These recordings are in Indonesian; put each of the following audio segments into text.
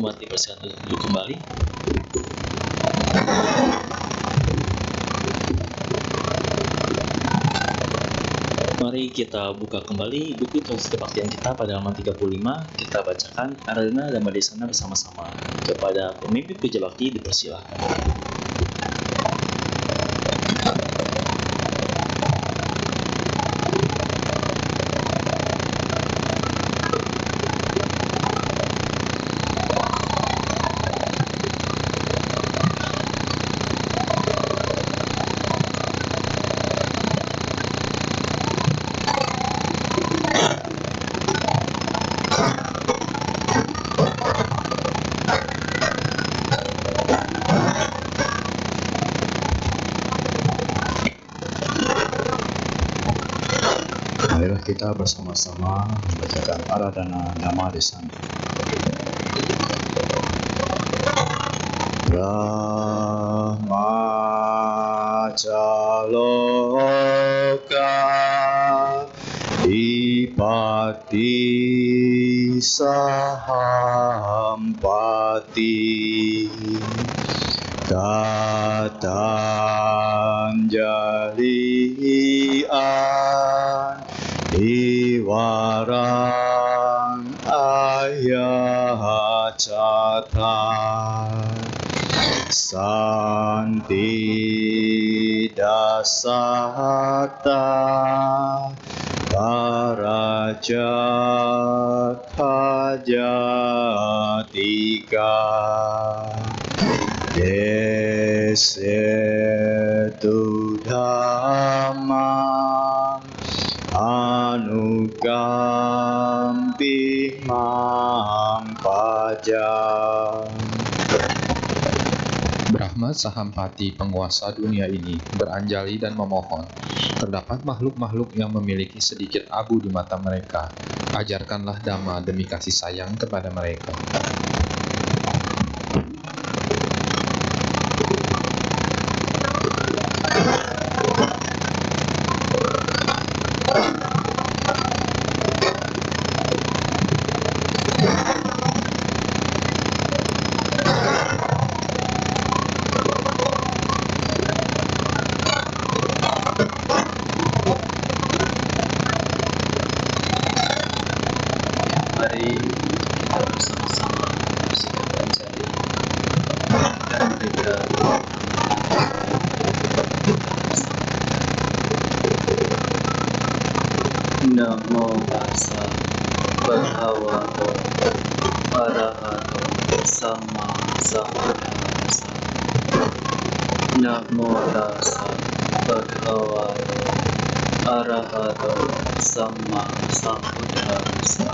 umat dipersilakan untuk duduk kembali. Mari kita buka kembali buku introduksi kebaktian kita pada halaman 35. Kita bacakan Aradhana Dhamma Desana bersama-sama. Kepada pemimpin puja bakti dipersilakan. Marilah kita bersama-sama membacakan Aradhana Dhamma Desana. Brahmacaloka Dipati Sahampati Tatanjalian Iwaran Ayacata Santi Dasata Parajatika Desetu Dhamma Anukampi Mampajam. Brahma Sahampati, penguasa dunia ini, beranjali dan memohon. Terdapat makhluk-makhluk yang memiliki sedikit abu di mata mereka. Ajarkanlah Dhamma demi kasih sayang kepada mereka. Mari kita bersama-sama bersihkan jari dan berikan Namo Tassa Bhagavato Arahato Sama Sambuddhassa. Namo Tassa Bhagavato Arahato Sama Sambuddhassa.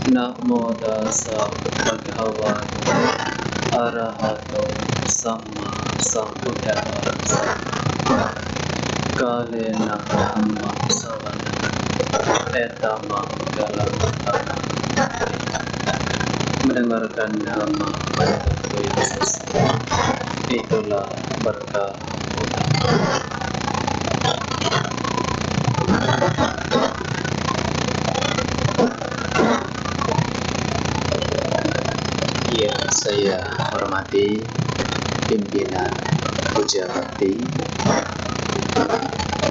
Namo Tassa Bhagavato Arahato Sama Sambuddhassa. Kalena Dhamma Sawana Etama Galam. Mendengarkan Dhamma pada waktu yang sesuai, itulah berkah utama. Ya, saya hormati pimpinan Puja Bakti,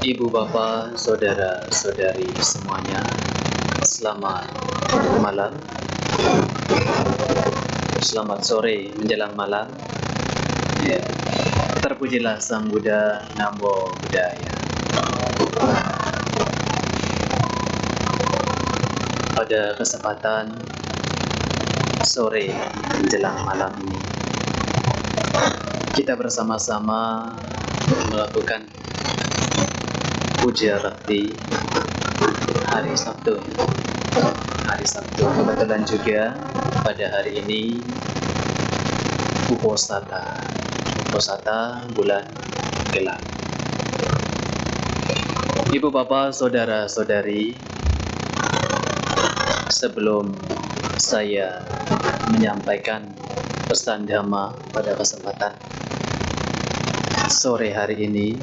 Ibu Bapak, Saudara-saudari semuanya, selamat malam. Selamat sore menjelang malam. Ya, terpujilah Sang Buddha, Namo Buddhaya. Pada kesempatan sore menjelang malam ini, kita bersama-sama melakukan puja bakti hari Sabtu. Kebetulan juga pada hari ini Uposatha bulan gelap. Ibu bapak, saudara-saudari, sebelum saya menyampaikan pesan Dhamma pada kesempatan sore hari ini,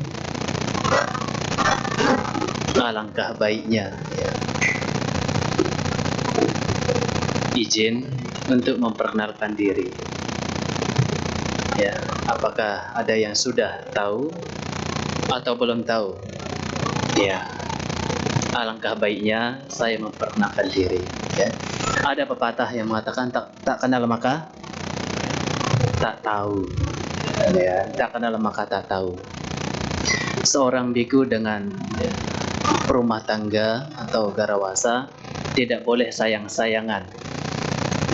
alangkah baiknya izin untuk memperkenalkan diri. Ya, apakah ada yang sudah tahu atau belum tahu? Ya, alangkah baiknya saya memperkenalkan diri. Ya. Ada pepatah yang mengatakan tak kenal maka tak tahu. Ya, tak kenal maka tak tahu. Seorang biku dengan rumah tangga atau garawasa tidak boleh sayang-sayangan.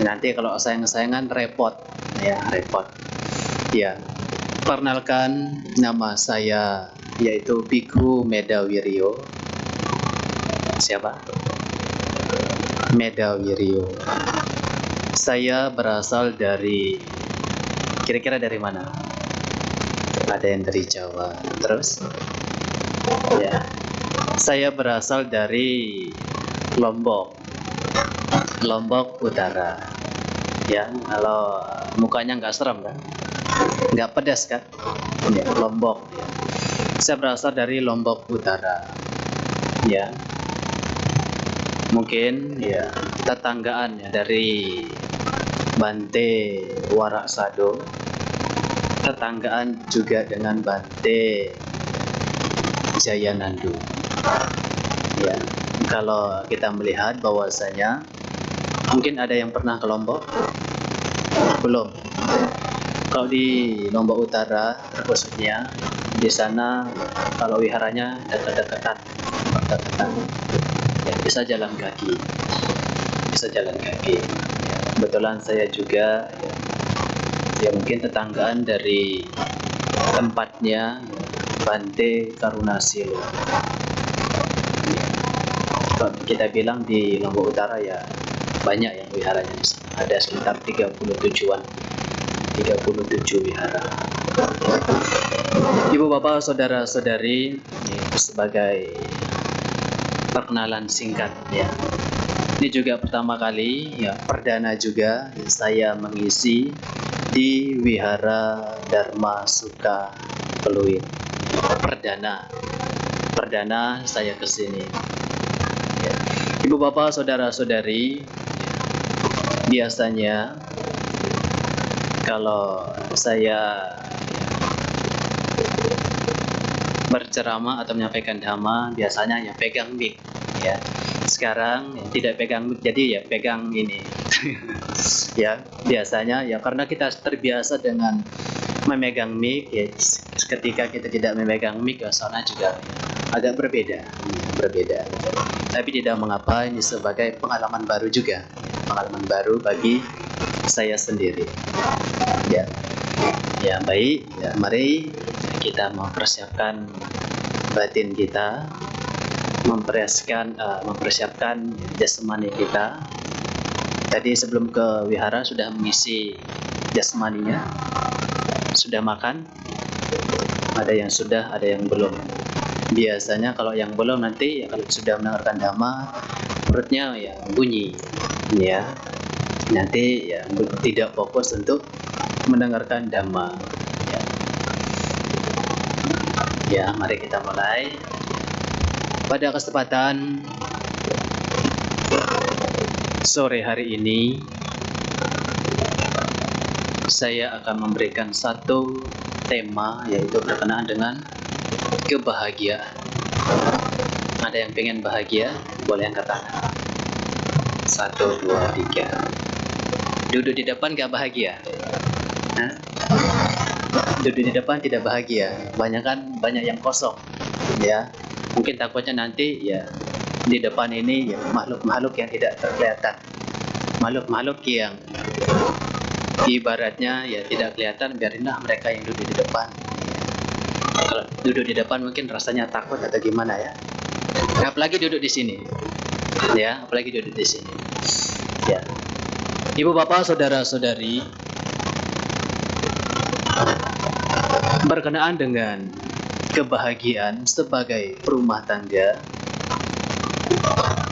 Nanti kalau sayang-sayangan repot, ya repot. Ya, perkenalkan, nama saya yaitu Biku Medawiryo. Siapa? Medawiryo. Saya berasal dari, kira-kira dari mana? Ada yang dari Jawa. Terus? Ya, saya berasal dari Lombok Utara. Ya, kalau mukanya nggak serem kan? Nggak pedas kan? Ya, Lombok. Saya berasal dari Lombok Utara. Ya, mungkin ya tetanggaan ya dari Bante Waraksado, tetanggaan juga dengan Bante Jayanandu. Ya, kalau kita melihat bahwasanya mungkin ada yang pernah ke Lombok? Belum. Kalau di Lombok Utara khususnya, di sana kalau wiharanya dekat-dekatan, ya, bisa jalan kaki. Ya, kebetulan saya juga ya mungkin tetanggaan dari tempatnya Bante Karunasilo. Kalau kita bilang di Lombok Utara ya banyak yang wiharanya di sana. Ada sekitar 37-an. 37 wihara. Ibu bapak saudara-saudari, sebagai perkenalan singkat ya. Ini juga pertama kali ya, perdana juga saya mengisi di Wihara Dharma Suka Pluit. Perdana saya ke sini. Ya. Ibu bapak saudara-saudari, biasanya kalau saya berceramah atau menyampaikan dhamma, biasanya ya pegang mic ya. Sekarang ya, tidak pegang mic, jadi ya pegang ini. Ya, biasanya ya karena kita terbiasa dengan memegang mic ya, ketika kita tidak memegang mic ya soalnya juga agak berbeda. Tapi tidak mengapa, ini sebagai pengalaman baru juga. Pengalaman baru bagi saya sendiri. Ya baik, ya, mari kita mempersiapkan batin kita, mempersiapkan jasmani kita. Tadi sebelum ke wihara sudah mengisi jasmaninya, sudah makan, ada yang sudah, ada yang belum. Biasanya kalau yang belum nanti ya kalau sudah mendengarkan dhamma perutnya ya bunyi, ya nanti ya tidak fokus untuk mendengarkan dhamma. Ya, mari kita mulai. Pada kesempatan sore hari ini, saya akan memberikan satu tema yaitu berkenaan dengan kebahagiaan. Ada yang pengen bahagia? Boleh angkat tangan. 1, 2, 3. Duduk di depan gak bahagia? Hah? Duduk di depan tidak bahagia. Banyak yang kosong. Ya, mungkin takutnya nanti ya di depan ini ya makhluk-makhluk yang tidak terkelihatan. Makhluk-makhluk yang ibaratnya ya tidak kelihatan, biarinlah mereka yang duduk di depan. Kalau duduk di depan mungkin rasanya takut atau gimana ya. Apalagi duduk di sini. Ya, apalagi duduk di sini. Ya. Ibu bapak saudara-saudari, berkenaan dengan kebahagiaan sebagai rumah tangga,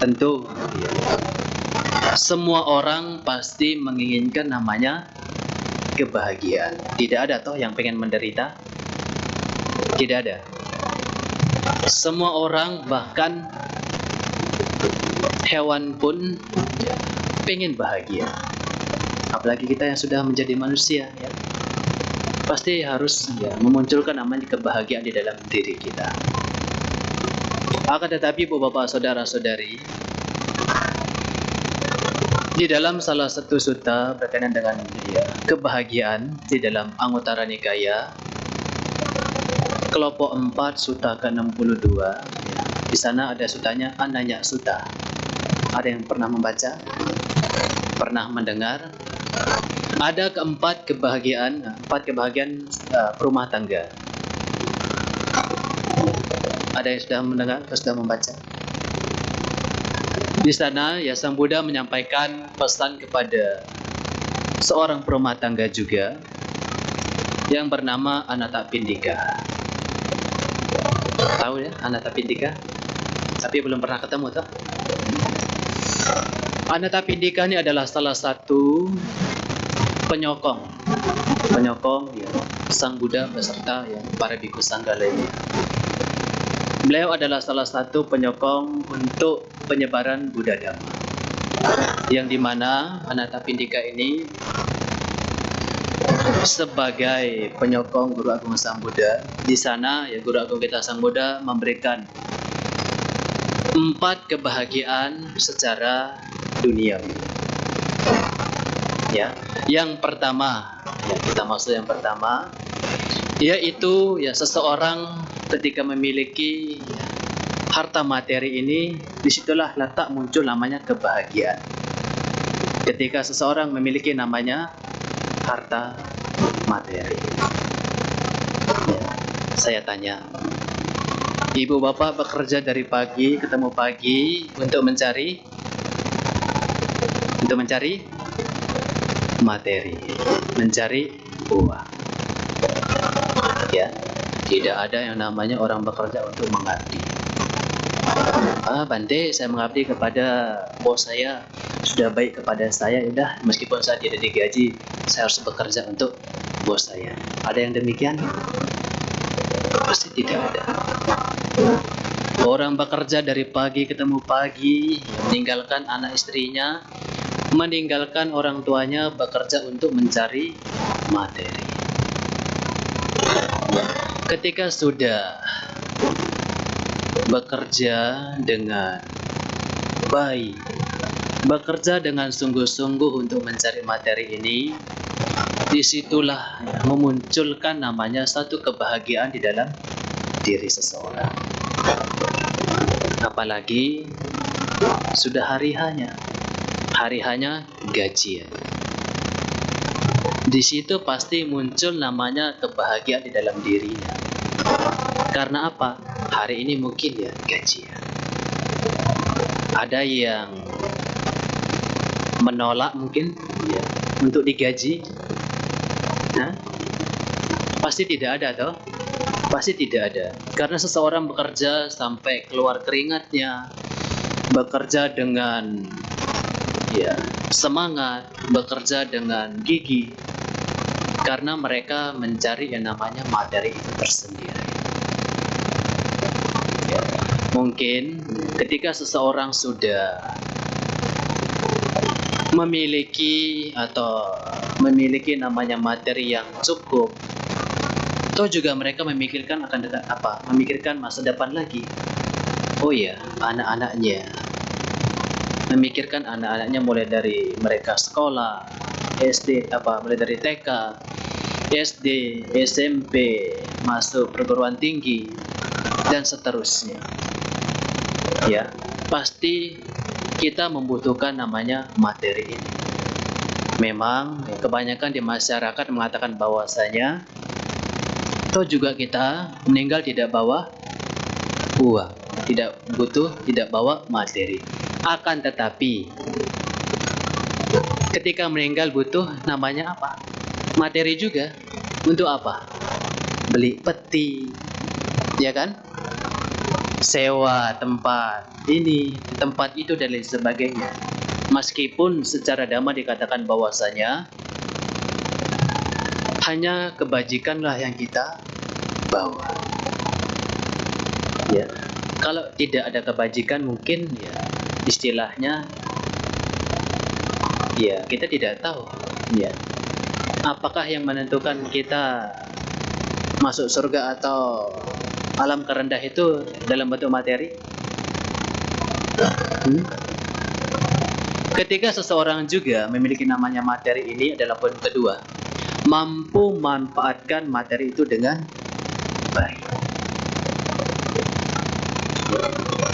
tentu ya, semua orang pasti menginginkan namanya kebahagiaan. Tidak ada toh yang pengen menderita? Tidak ada. Semua orang, bahkan hewan pun pengen bahagia. apalagi kita yang sudah menjadi manusia, ya, pasti harus memunculkan namanya kebahagiaan di dalam diri kita. Akan tetapi Ibu Bapak Saudara-saudari, di dalam salah satu sutta berkaitan dengan kebahagiaan di dalam Anguttara Nikaya kelompok 4 sutta ke-62, di sana ada suttanya Ananya Sutta. Ada yang pernah membaca? Pernah mendengar? Ada keempat kebahagiaan, 4 kebahagiaan rumah tangga. Ada yang sudah mendengar atau sudah membaca? Di sana ya Sang Buddha menyampaikan pesan kepada seorang perumah tangga juga yang bernama Anathapindika. Tahu ya Anathapindika? Tapi belum pernah ketemu toh? Anathapindika ini adalah salah satu penyokong ya, Sang Buddha beserta ya, para bhikkhu sangga lainnya. Beliau adalah salah satu penyokong untuk penyebaran Buddha Dhamma, yang dimana Anathapindika ini sebagai penyokong Guru Agung Sang Buddha. Di sana ya Guru Agung kita Sang Buddha memberikan 4 kebahagiaan secara duniawi. Ya, yang pertama, ya kita maksud yang pertama, yaitu ya seseorang ketika memiliki harta materi ini, disitulah letak muncul namanya kebahagiaan. Ketika seseorang memiliki namanya harta materi. Ya, saya tanya, ibu bapak bekerja dari pagi ketemu pagi untuk mencari materi, mencari uang. Ya, tidak ada yang namanya orang bekerja untuk mengabdi. Bante, saya mengabdi kepada bos saya, sudah baik kepada saya, udah meskipun saya tidak digaji, saya harus bekerja untuk bos saya. Ada yang demikian? Pasti tidak ada. Orang bekerja dari pagi ketemu pagi, meninggalkan anak istrinya, meninggalkan orang tuanya, bekerja untuk mencari materi. Ketika sudah bekerja dengan baik, bekerja dengan sungguh-sungguh untuk mencari materi ini, disitulah memunculkan namanya satu kebahagiaan di dalam diri seseorang. Apalagi sudah hari-hanya gajian. Di situ pasti muncul namanya kebahagiaan di dalam dirinya. Karena apa? Hari ini mungkin ya gajian. Ada yang menolak mungkin ya, untuk digaji. Pasti tidak ada toh? Pasti tidak ada. Karena seseorang bekerja sampai keluar keringatnya, bekerja dengan semangat, bekerja dengan gigih, karena mereka mencari yang namanya materi itu tersendiri. Mungkin ketika seseorang sudah memiliki namanya materi yang cukup, toh juga mereka memikirkan memikirkan masa depan lagi. Oh ya, anak-anaknya, memikirkan anak-anaknya mulai dari mereka sekolah, SD, mulai dari TK, SD, SMP, masuk perguruan tinggi, dan seterusnya. Ya, pasti kita membutuhkan namanya materi ini. Memang kebanyakan di masyarakat mengatakan bahwasanya toh juga kita meninggal tidak bawa uang, tidak bawa materi. Akan tetapi ketika meninggal butuh namanya apa? Materi juga. Untuk apa? Beli peti, ya kan? Sewa tempat ini, tempat itu dan lain sebagainya. Meskipun secara Dhamma dikatakan bahwasanya hanya kebajikanlah yang kita bawa. Ya, kalau tidak ada kebajikan mungkin ya istilahnya ya kita tidak tahu Ya. Apakah yang menentukan kita masuk surga atau alam terendah itu dalam bentuk materi? Ketika seseorang juga memiliki namanya materi, ini adalah poin kedua, mampu memanfaatkan materi itu dengan baik.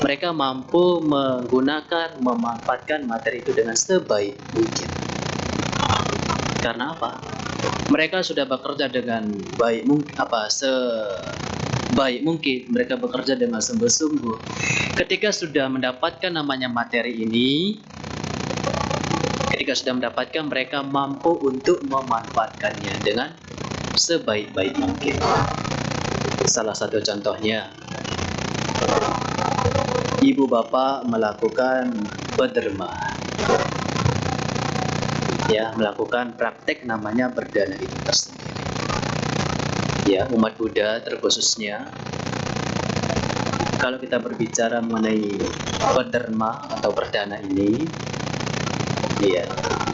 Mereka mampu menggunakan, memanfaatkan materi itu dengan sebaik mungkin. Karena apa? Mereka sudah bekerja dengan baik mungkin, sebaik mungkin. Mereka bekerja dengan sungguh-sungguh. Ketika sudah mendapatkan namanya materi ini, mereka mampu untuk memanfaatkannya dengan sebaik-baik mungkin. Salah satu contohnya, ibu bapak melakukan berderma, melakukan praktek namanya berdana itu tersendiri. Ya, umat Buddha terkhususnya, kalau kita berbicara mengenai berderma atau berdana ini,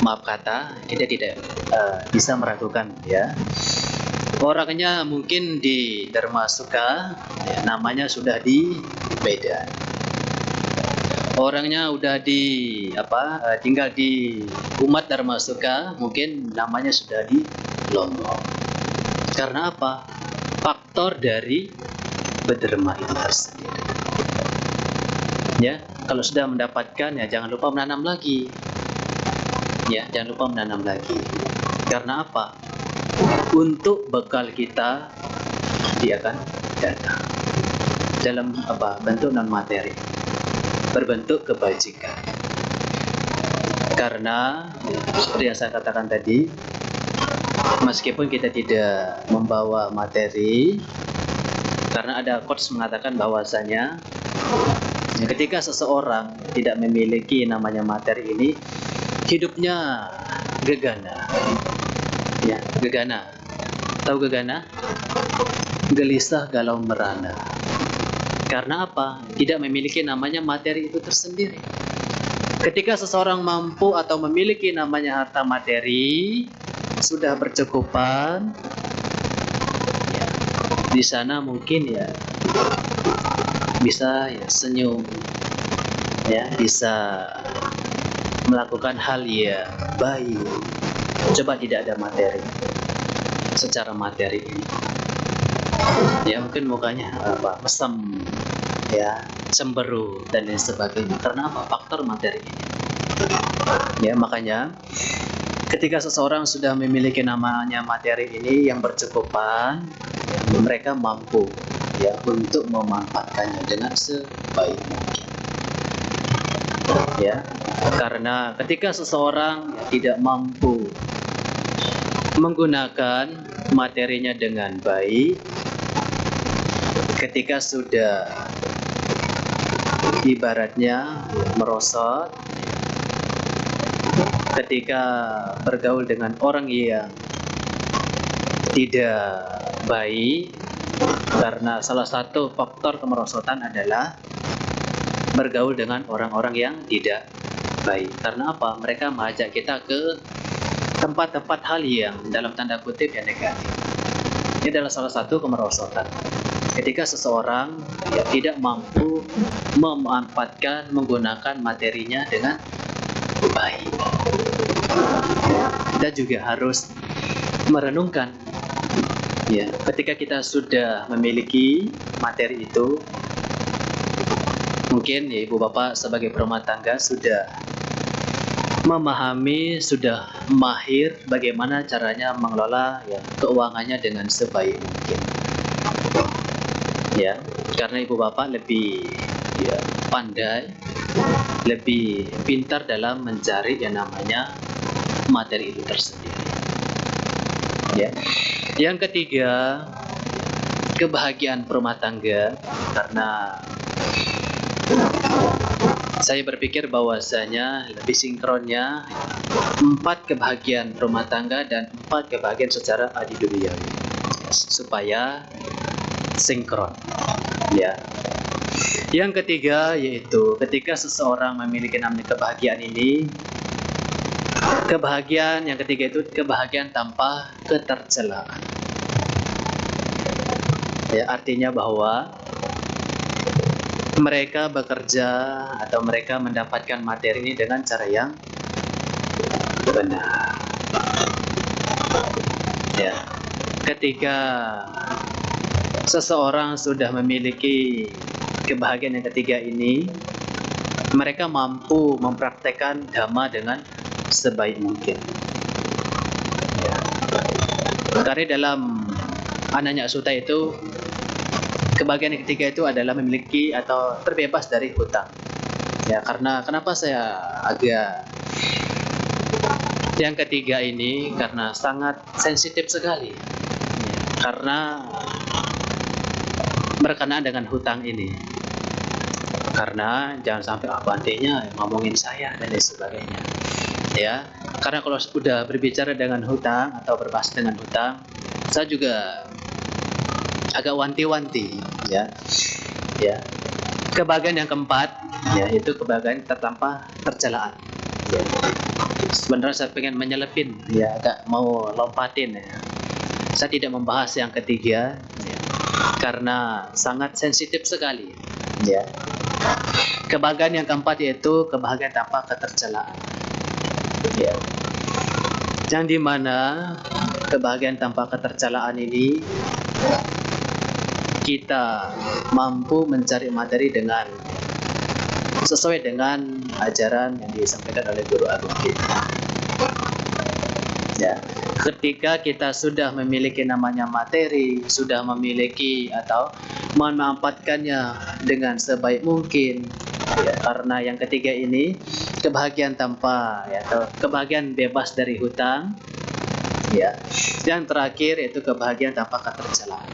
maaf kata, kita tidak bisa meragukan, ya. Orangnya mungkin di Dharma Sukha, namanya sudah di Medan. Orangnya udah tinggal di umat Dharma Sukha, mungkin namanya sudah di Lombok. Karena apa? Faktor dari berderma itu tersendiri. Ya, kalau sudah mendapatkan, ya jangan lupa menanam lagi. Karena apa? Untuk bekal kita, dia akan datang dalam bentuk non materi, berbentuk kebajikan. Karena seperti yang saya katakan tadi, meskipun kita tidak membawa materi, karena ada quotes mengatakan bahwasanya ketika seseorang tidak memiliki namanya materi ini, hidupnya gegana. Ya, gegana. Tahu gegana? Gelisah, galau, merana. Karena apa? Tidak memiliki namanya materi itu tersendiri. Ketika seseorang mampu atau memiliki namanya harta materi, sudah bercukupan, di sana mungkin bisa senyum, bisa melakukan hal yang baik. Coba tidak ada materi, secara materi ini, mungkin mukanya mesem, cemberut dan lain sebagainya. Karena apa? Faktor materi ini. Makanya ketika seseorang sudah memiliki namanya materi ini yang bercukupan, mereka mampu untuk memanfaatkannya dengan sebaik mungkin. Karena ketika seseorang tidak mampu menggunakan materinya dengan baik, ketika sudah ibaratnya merosot, ketika bergaul dengan orang yang tidak baik, karena salah satu faktor kemerosotan adalah bergaul dengan orang-orang yang tidak baik. Karena apa? Mereka mengajak kita ke tempat-tempat hal yang dalam tanda kutip yang negatif. Ini adalah salah satu kemerosotan. Ketika seseorang tidak mampu memanfaatkan, menggunakan materinya dengan baik. Kita juga harus merenungkan, ketika kita sudah memiliki materi itu, mungkin ibu bapak sebagai berumah tangga sudah memahami, sudah mahir bagaimana caranya mengelola keuangannya dengan sebaik mungkin. Karena ibu bapak lebih pandai, lebih pintar dalam mencari yang namanya materi itu tersendiri. Yang ketiga, kebahagiaan berumah tangga. Karena saya berpikir bahwasanya lebih sinkronnya 4 kebahagiaan rumah tangga dan 4 kebahagiaan secara adi-duniawi, supaya sinkron. Yang ketiga yaitu ketika seseorang memiliki namanya kebahagiaan ini, Kebahagiaan yang ketiga itu kebahagiaan tanpa ketercelaan. Ya, artinya bahwa mereka bekerja atau mereka mendapatkan materi ini dengan cara yang benar. Ya, ketika seseorang sudah memiliki kebahagiaan yang ketiga ini, mereka mampu mempraktekkan dhamma dengan sebaik mungkin. Ya. Karena dalam Ananya Sutta itu, kebahagiaan yang ketiga itu adalah memiliki atau terbebas dari hutang. Ya, karena kenapa saya agak yang ketiga ini karena sangat sensitif sekali. Ya, karena berkenaan dengan hutang ini. Karena jangan sampai abantenya ngomongin saya dan lain sebagainya. Ya, karena kalau sudah berbicara dengan hutang atau berbahas dengan hutang, saya juga agak wanti-wanti, ya. Ya. Kebahagiaan yang keempat, ya, itu kebahagiaan tanpa tercelaan. Ya. Sebenarnya saya pengen menyelepin, ya, agak mau lompatin, ya. Saya tidak membahas yang ketiga, ya, karena sangat sensitif sekali, ya. Kebahagiaan yang keempat yaitu kebahagiaan tanpa ketercelaan. Ya. Yang dimana kebahagiaan tanpa ketercelaan ini kita mampu mencari materi dengan sesuai dengan ajaran yang disampaikan oleh Guru Agung kita. Ya, ketika kita sudah memiliki namanya materi, sudah memiliki atau memanfaatkannya dengan sebaik mungkin, ya, karena yang ketiga ini kebahagiaan tanpa, ya, atau kebahagiaan bebas dari hutang, ya. Yang terakhir yaitu kebahagiaan tanpa ketercelaan.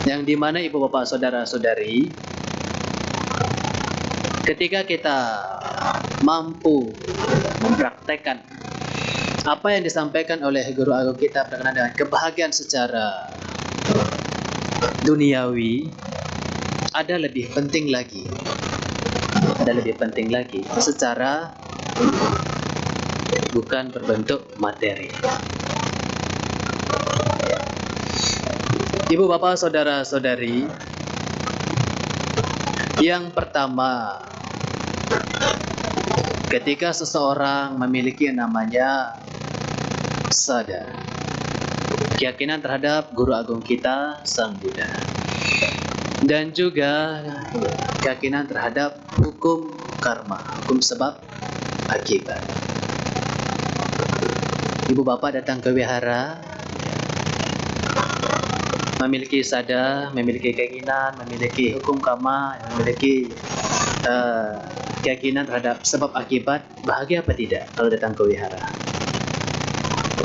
Yang dimana ibu bapak saudara-saudari, ketika kita mampu mempraktekkan apa yang disampaikan oleh Guru Agung kita berkenaan dengan kebahagiaan secara duniawi, ada lebih penting lagi secara bukan berbentuk materi. Ibu bapak saudara-saudari, yang pertama, ketika seseorang memiliki namanya sada, keyakinan terhadap Guru Agung kita Sang Buddha, dan juga keyakinan terhadap hukum karma, hukum sebab akibat. Ibu bapak datang ke wihara, memiliki sada, memiliki keinginan, memiliki hukum karma, memiliki keyakinan terhadap sebab akibat, bahagia apa tidak kalau datang ke wihara?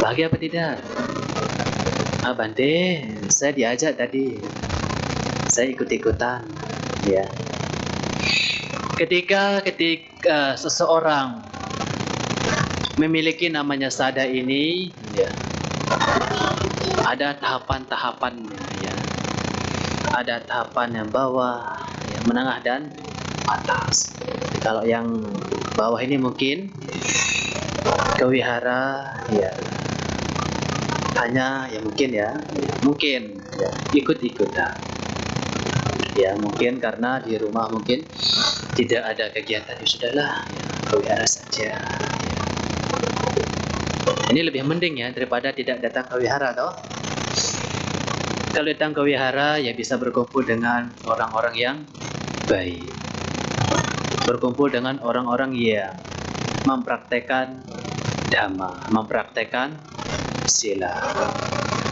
Bahagia apa tidak? Bante, saya diajak tadi, saya ikut-ikutan, ya. Ketika seseorang memiliki namanya sada ini, ya, ada tahapan-tahapannya, ya. Ada tahapan yang bawah, yang menengah dan atas. Kalau yang bawah ini mungkin ke wihara, ya, hanya ya mungkin ikut-ikutan. Ya, mungkin karena di rumah mungkin tidak ada kegiatan, ya sudahlah, ya, ke wihara saja. Ini lebih mending ya daripada tidak datang ke wihara, toh. Kalau datang ke wihara ya bisa berkumpul dengan orang-orang yang baik, berkumpul dengan orang-orang yang mempraktekkan dhamma, mempraktekkan sila.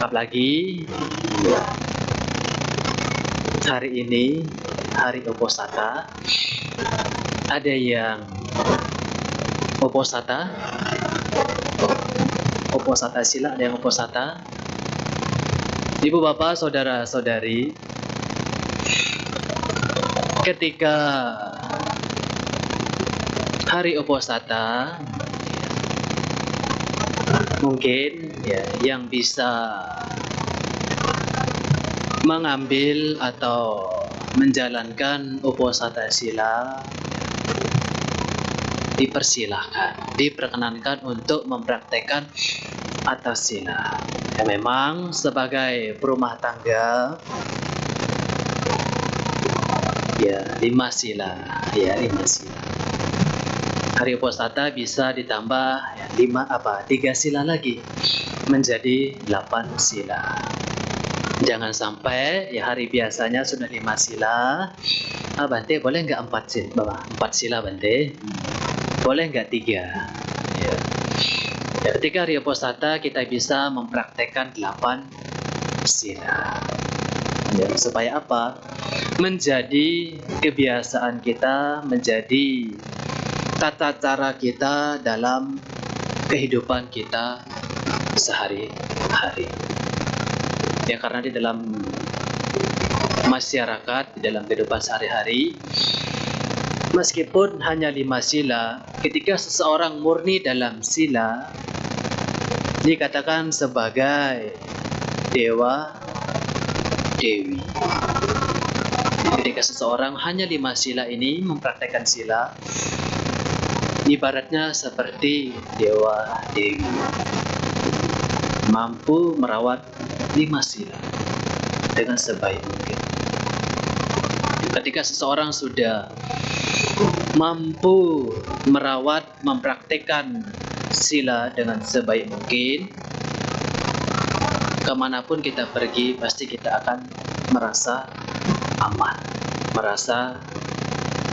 Apalagi ya, hari ini hari Uposatha, ada yang Uposatha sila, ada yang Uposatha. Ibu bapak saudara-saudari, ketika hari Uposatha, mungkin ya yang bisa mengambil atau menjalankan Uposatha sila dipersilahkan, diperkenankan untuk mempraktekkan atas sila. Ya, memang sebagai perumah tangga, ya 5 sila, ya 5 sila. Hari Uposatha bisa ditambah 3 sila lagi menjadi 8 sila. Jangan sampai ya hari biasanya sudah 5 sila. Bante boleh nggak 4 sila? 4 sila Bante. Boleh nggak 3? Ya. Ketika hari Uposatha kita bisa mempraktekkan 8 sila. Ya, supaya apa? Menjadi kebiasaan kita, menjadi tata cara kita dalam kehidupan kita sehari-hari. Ya, karena di dalam masyarakat, di dalam kehidupan sehari-hari, meskipun hanya 5 sila, ketika seseorang murni dalam sila, dikatakan sebagai dewa, dewi. Ketika seseorang hanya 5 sila ini mempraktekkan sila, ibaratnya seperti dewa, dewi, mampu merawat 5 sila dengan sebaik mungkin. Ketika seseorang sudah mampu merawat, mempraktekkan sila dengan sebaik mungkin, kemanapun kita pergi pasti kita akan merasa aman, merasa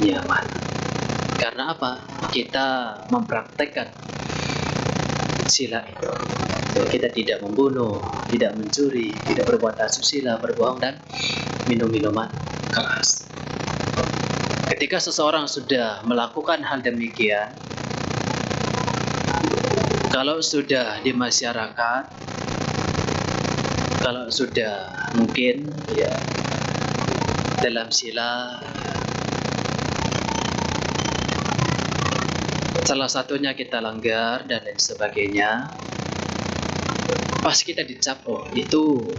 nyaman. Karena apa? Kita mempraktekkan sila itu. Kita tidak membunuh, tidak mencuri, tidak berbuat asusila, berbohong, dan minum minuman keras. Ketika seseorang sudah melakukan hal demikian, kalau sudah di masyarakat, kalau sudah mungkin ya dalam sila, salah satunya kita langgar dan lain sebagainya, pas kita dicap, oh itu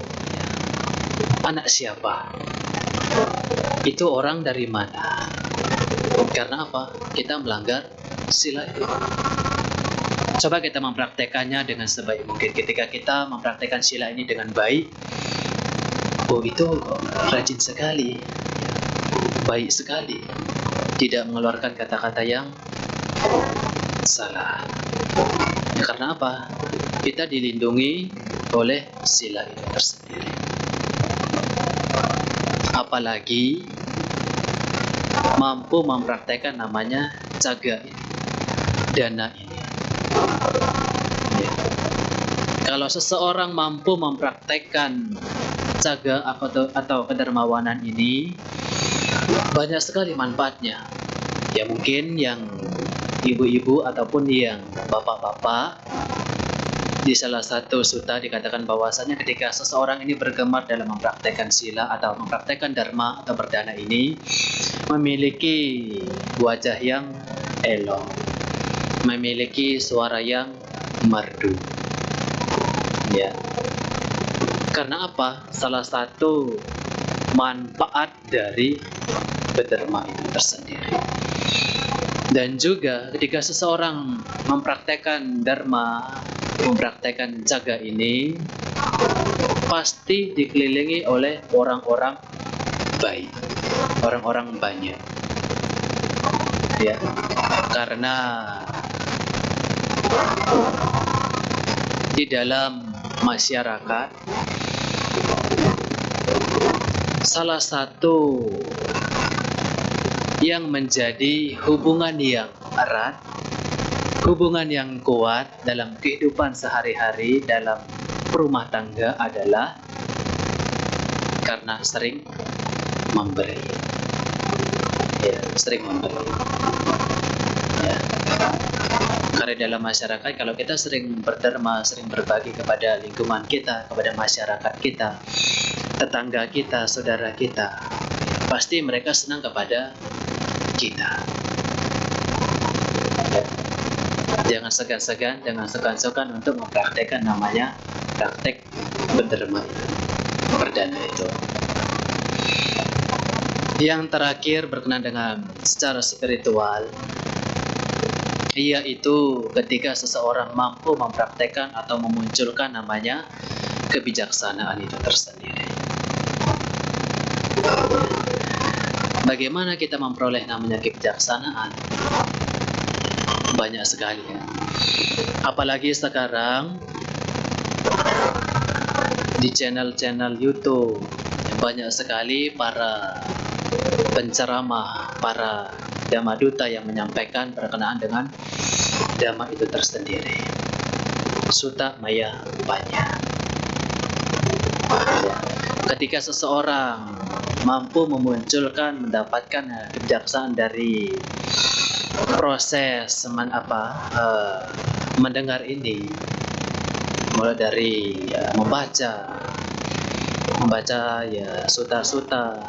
anak siapa? Itu orang dari mana? Karena apa? Kita melanggar sila itu. Coba kita mempraktekannya dengan sebaik mungkin. Ketika kita mempraktekkan sila ini dengan baik, oh itu rajin sekali, baik sekali, tidak mengeluarkan kata-kata yang salah. Ya, karena apa? Kita dilindungi oleh sila itu tersendiri. Apalagi mampu mempraktekkan namanya caga ini, dana ini. Ya. Kalau seseorang mampu mempraktekkan caga atau kedermawanan ini, banyak sekali manfaatnya. Ya mungkin yang ibu-ibu ataupun yang bapak-bapak, di salah satu sutta dikatakan bahwasanya ketika seseorang ini bergemar dalam mempraktekkan sila atau mempraktekkan dharma atau berdana ini, memiliki wajah yang elok, memiliki suara yang merdu. Ya. Karena apa? Salah satu manfaat dari berdharma itu tersendiri. Dan juga ketika seseorang mempraktekkan dharma, mempraktekkan caga ini, pasti dikelilingi oleh orang-orang baik, orang-orang banyak. Ya, karena di dalam masyarakat, salah satu yang menjadi hubungan yang erat, hubungan yang kuat dalam kehidupan sehari-hari, dalam rumah tangga adalah karena sering memberi. Ya, sering memberi. Ya. Karena dalam masyarakat, kalau kita sering berdharma, sering berbagi kepada lingkungan kita, kepada masyarakat kita, tetangga kita, saudara kita, pasti mereka senang kepada kita. Ya. Jangan segan-segan, jangan segan-segan untuk mempraktekkan namanya praktek berdharma itu, berdana itu. Yang terakhir berkenaan dengan secara spiritual, yaitu ketika seseorang mampu mempraktekkan atau memunculkan namanya kebijaksanaan itu tersendiri. Bagaimana kita memperoleh namanya kebijaksanaan? Banyak sekali ya. Apalagi sekarang di channel-channel YouTube banyak sekali para penceramah, para dhamma duta yang menyampaikan berkenaan dengan dhamma itu tersendiri. Sutta Maya Panya. Ketika seseorang mampu memunculkan, mendapatkan kebijaksanaan dari proses mendengar ini, mulai dari membaca ya sutta-sutta,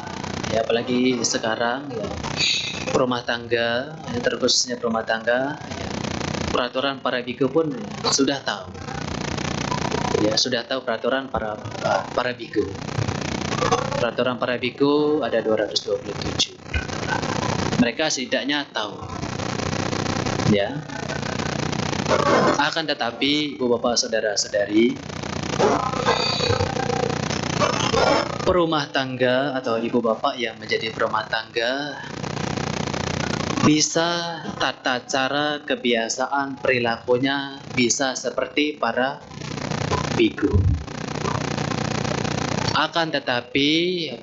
ya apalagi sekarang ya rumah tangga, ya, terkhususnya rumah tangga, ya, peraturan para biku pun sudah tahu. Ya, sudah tahu peraturan para biku. Peraturan para biku ada 227. Mereka setidaknya tahu. Ya. Akan tetapi, Ibu Bapak Saudara-saudari, perumah tangga atau ibu bapak yang menjadi perumah tangga bisa tata cara, kebiasaan, perilakunya bisa seperti para biku. Akan tetapi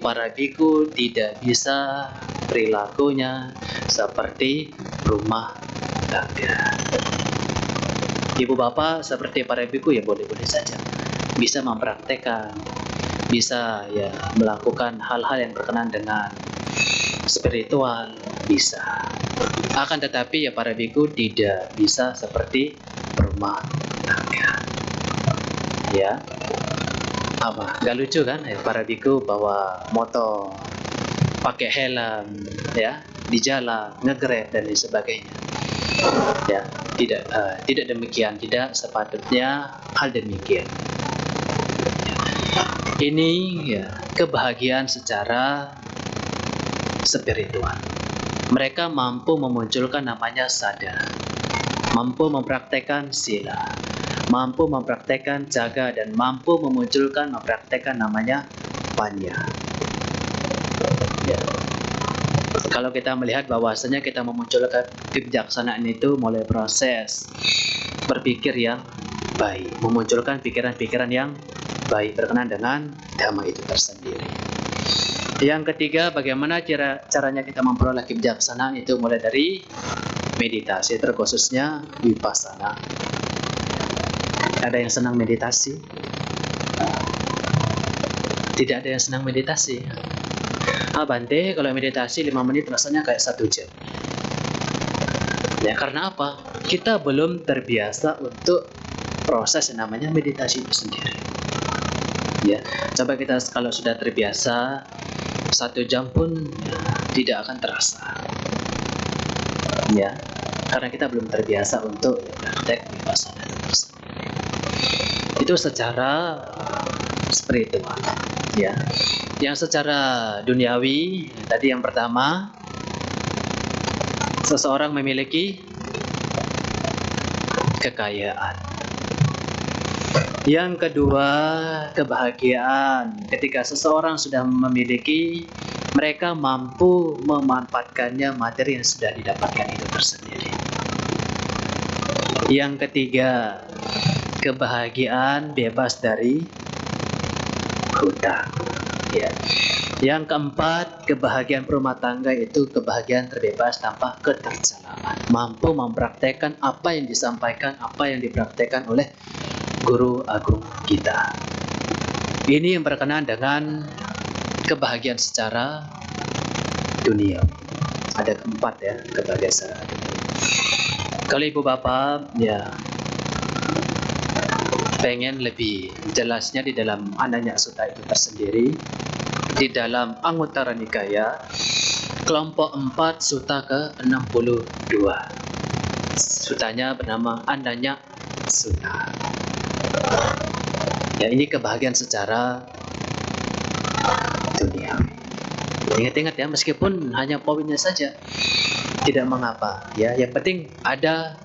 para biku tidak bisa perilakunya seperti rumah tangga. Ibu bapak seperti para biku ya boleh-boleh saja bisa mempraktekkan, bisa ya melakukan hal-hal yang berkenaan dengan spiritual, bisa. Akan tetapi ya para biku tidak bisa seperti rumah tangga. Ya. Apa? Gak lucu kan ya para biku bawa motor, pakai helm, ya, di jalan, nge-grab dan lain sebagainya. Ya, tidak demikian, tidak sepatutnya hal demikian. Ini ya kebahagiaan secara spiritual. Mereka mampu memunculkan namanya sadar, mampu mempraktekkan sila, mampu mempraktekkan jaga, dan mampu mempraktekkan namanya panya. Ya. Kalau kita melihat bahwasanya kita memunculkan kebijaksanaan itu mulai proses berpikir yang baik, memunculkan pikiran-pikiran yang baik berkenaan dengan dhamma itu tersendiri. Yang ketiga, bagaimana caranya kita memperoleh kebijaksanaan itu mulai dari meditasi, terkhususnya vipassana. Ada yang senang meditasi? Tidak ada yang senang meditasi. Bante, kalau meditasi 5 menit rasanya kayak 1 jam. Ya, karena apa? Kita belum terbiasa untuk proses yang namanya meditasi itu sendiri. Ya, coba kita kalau sudah terbiasa 1 jam pun ya, tidak akan terasa. Ya, karena kita belum terbiasa untuk praktek vipassana tersebut. Itu secara spiritual. Ya, yang secara duniawi tadi yang pertama, seseorang memiliki kekayaan. Yang kedua, kebahagiaan. Ketika seseorang sudah memiliki, mereka mampu memanfaatkannya materi yang sudah didapatkan itu tersendiri. Yang ketiga, kebahagiaan bebas dari hutang. Ya. Yang keempat, kebahagiaan rumah tangga itu kebahagiaan terbebas tanpa ketercelaan. Mampu mempraktekkan apa yang disampaikan, apa yang dipraktekkan oleh Guru Agung kita. Ini yang berkenaan dengan kebahagiaan secara dunia. Ada keempat ya, kebahagiaan secara dunia. Kalau ibu bapak ya pengen lebih jelasnya di dalam Ananya Sutta itu tersendiri, di dalam Anguttara Nikaya kelompok 4 sutta ke-62. Sutanya bernama Ananya Sutta. Ya, ini kebahagiaan secara dunia. Ingat-ingat ya, meskipun hanya poinnya saja tidak mengapa ya, yang penting ada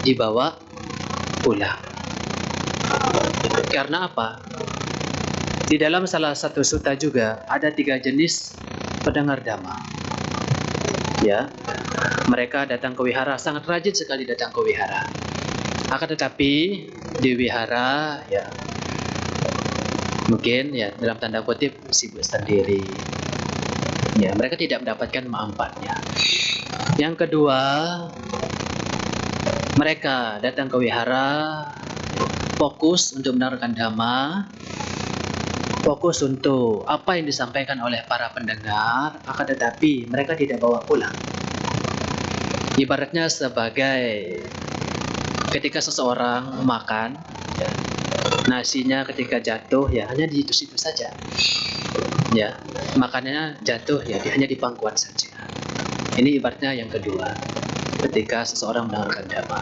dibawa pulang. Karena apa? Di dalam salah satu sutta juga ada 3 jenis pendengar Dhamma. Ya, mereka datang ke wihara, sangat rajin sekali datang ke wihara. Akan tetapi di wihara ya mungkin ya dalam tanda kutip sibuk sendiri. Ya, mereka tidak mendapatkan manfaatnya. Yang kedua, mereka datang ke wihara fokus untuk mendengarkan Dhamma, fokus untuk apa yang disampaikan oleh para pendengar, akan tetapi mereka tidak bawa pulang. Ibaratnya sebagai ketika seseorang makan, ya, nasinya ketika jatuh ya hanya di situ saja. Ya, makanannya jatuh ya hanya di pangkuan saja. Ini ibaratnya yang kedua ketika seseorang mendengarkan Dhamma.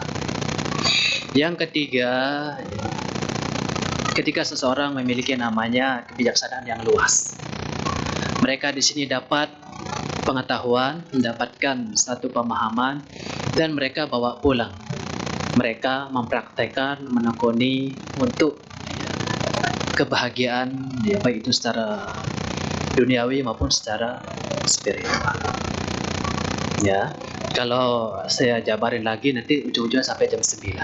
Yang ketiga, ketika seseorang memiliki namanya kebijaksanaan yang luas. Mereka di sini dapat pengetahuan, mendapatkan satu pemahaman, dan mereka bawa pulang. Mereka mempraktekkan, menekuni untuk kebahagiaan, ya, baik itu secara duniawi maupun secara spiritual. Ya, kalau saya jabarin lagi nanti ujung-ujungnya sampai jam 9.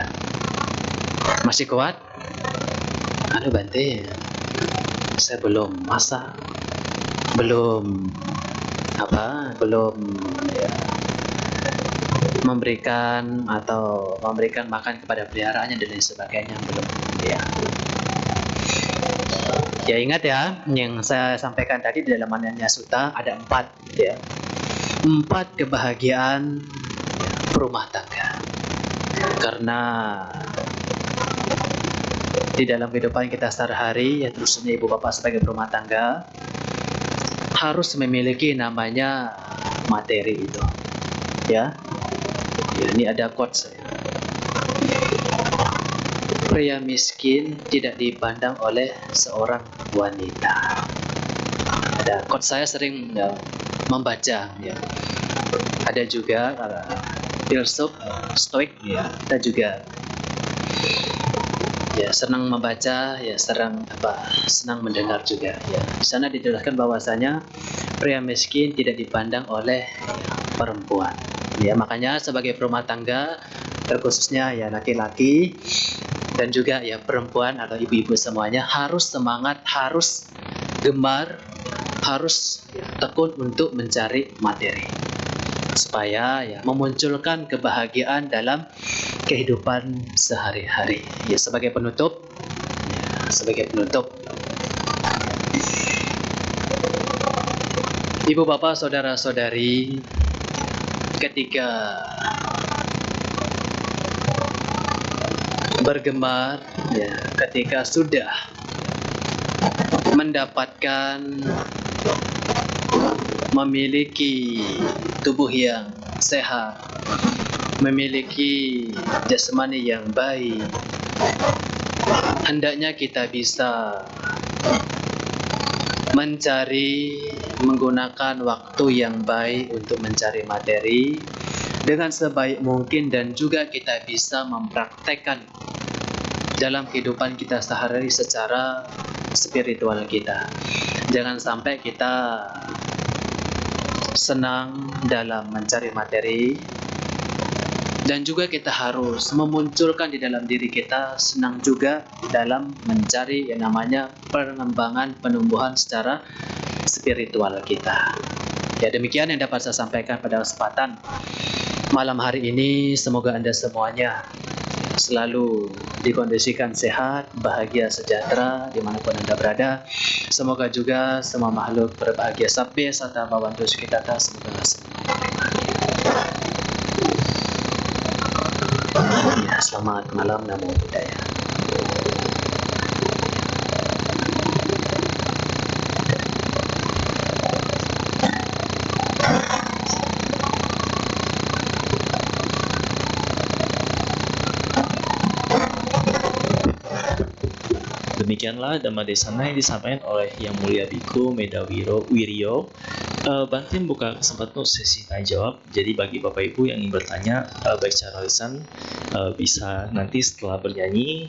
Masih kuat? Aduh Bante, saya belum masak, belum ya, memberikan makan kepada peliharaannya dan lain sebagainya, belum ya. Ya ingat ya, yang saya sampaikan tadi di dalam Ananya Sutta ada 4 ya. 4 kebahagiaan rumah tangga. Karena di dalam kehidupan kita sehari-hari, ya terusnya ibu bapak sebagai berumah tangga harus memiliki namanya materi itu. Ya, ini ada quotes saya. Pria miskin tidak dipandang oleh seorang wanita. Ada quotes saya sering membaca. Ya. Ada juga filsuf stoik, ya. Kita juga ya senang membaca, ya senang mendengar juga. Ya. Di sana dijelaskan bahwasanya pria miskin tidak dipandang oleh perempuan. Ya, makanya sebagai berumah tangga, terkhususnya ya laki-laki dan juga ya perempuan atau ibu-ibu semuanya harus semangat, harus gemar, harus tekun untuk mencari materi supaya ya memunculkan kebahagiaan dalam kehidupan sehari-hari. Ya sebagai penutup, Ibu bapak saudara-saudari, ketika bergemar, ya, ketika sudah mendapatkan memiliki tubuh yang sehat, memiliki jasmani yang baik, hendaknya kita bisa menggunakan waktu yang baik untuk mencari materi dengan sebaik mungkin, dan juga kita bisa mempraktekkan dalam kehidupan kita sehari-hari secara spiritual kita. Jangan sampai kita senang dalam mencari materi, dan juga kita harus memunculkan di dalam diri kita senang juga dalam mencari yang namanya pengembangan, penumbuhan secara spiritual kita. Ya demikian yang dapat saya sampaikan pada kesempatan malam hari ini. Semoga Anda semuanya selalu dikondisikan sehat, bahagia, sejahtera dimanapun Anda berada. Semoga juga semua makhluk berbahagia sampai serta bawantu kita semoga ya, selamat malam, namo buddhaya. Demikianlah Dhamma Desana yang disampaikan oleh Yang Mulia Biku Medawiro Wiryo Bantin buka kesempatan untuk sesi tanya jawab. Jadi bagi Bapak Ibu yang ingin bertanya baik secara lisan bisa nanti setelah bernyanyi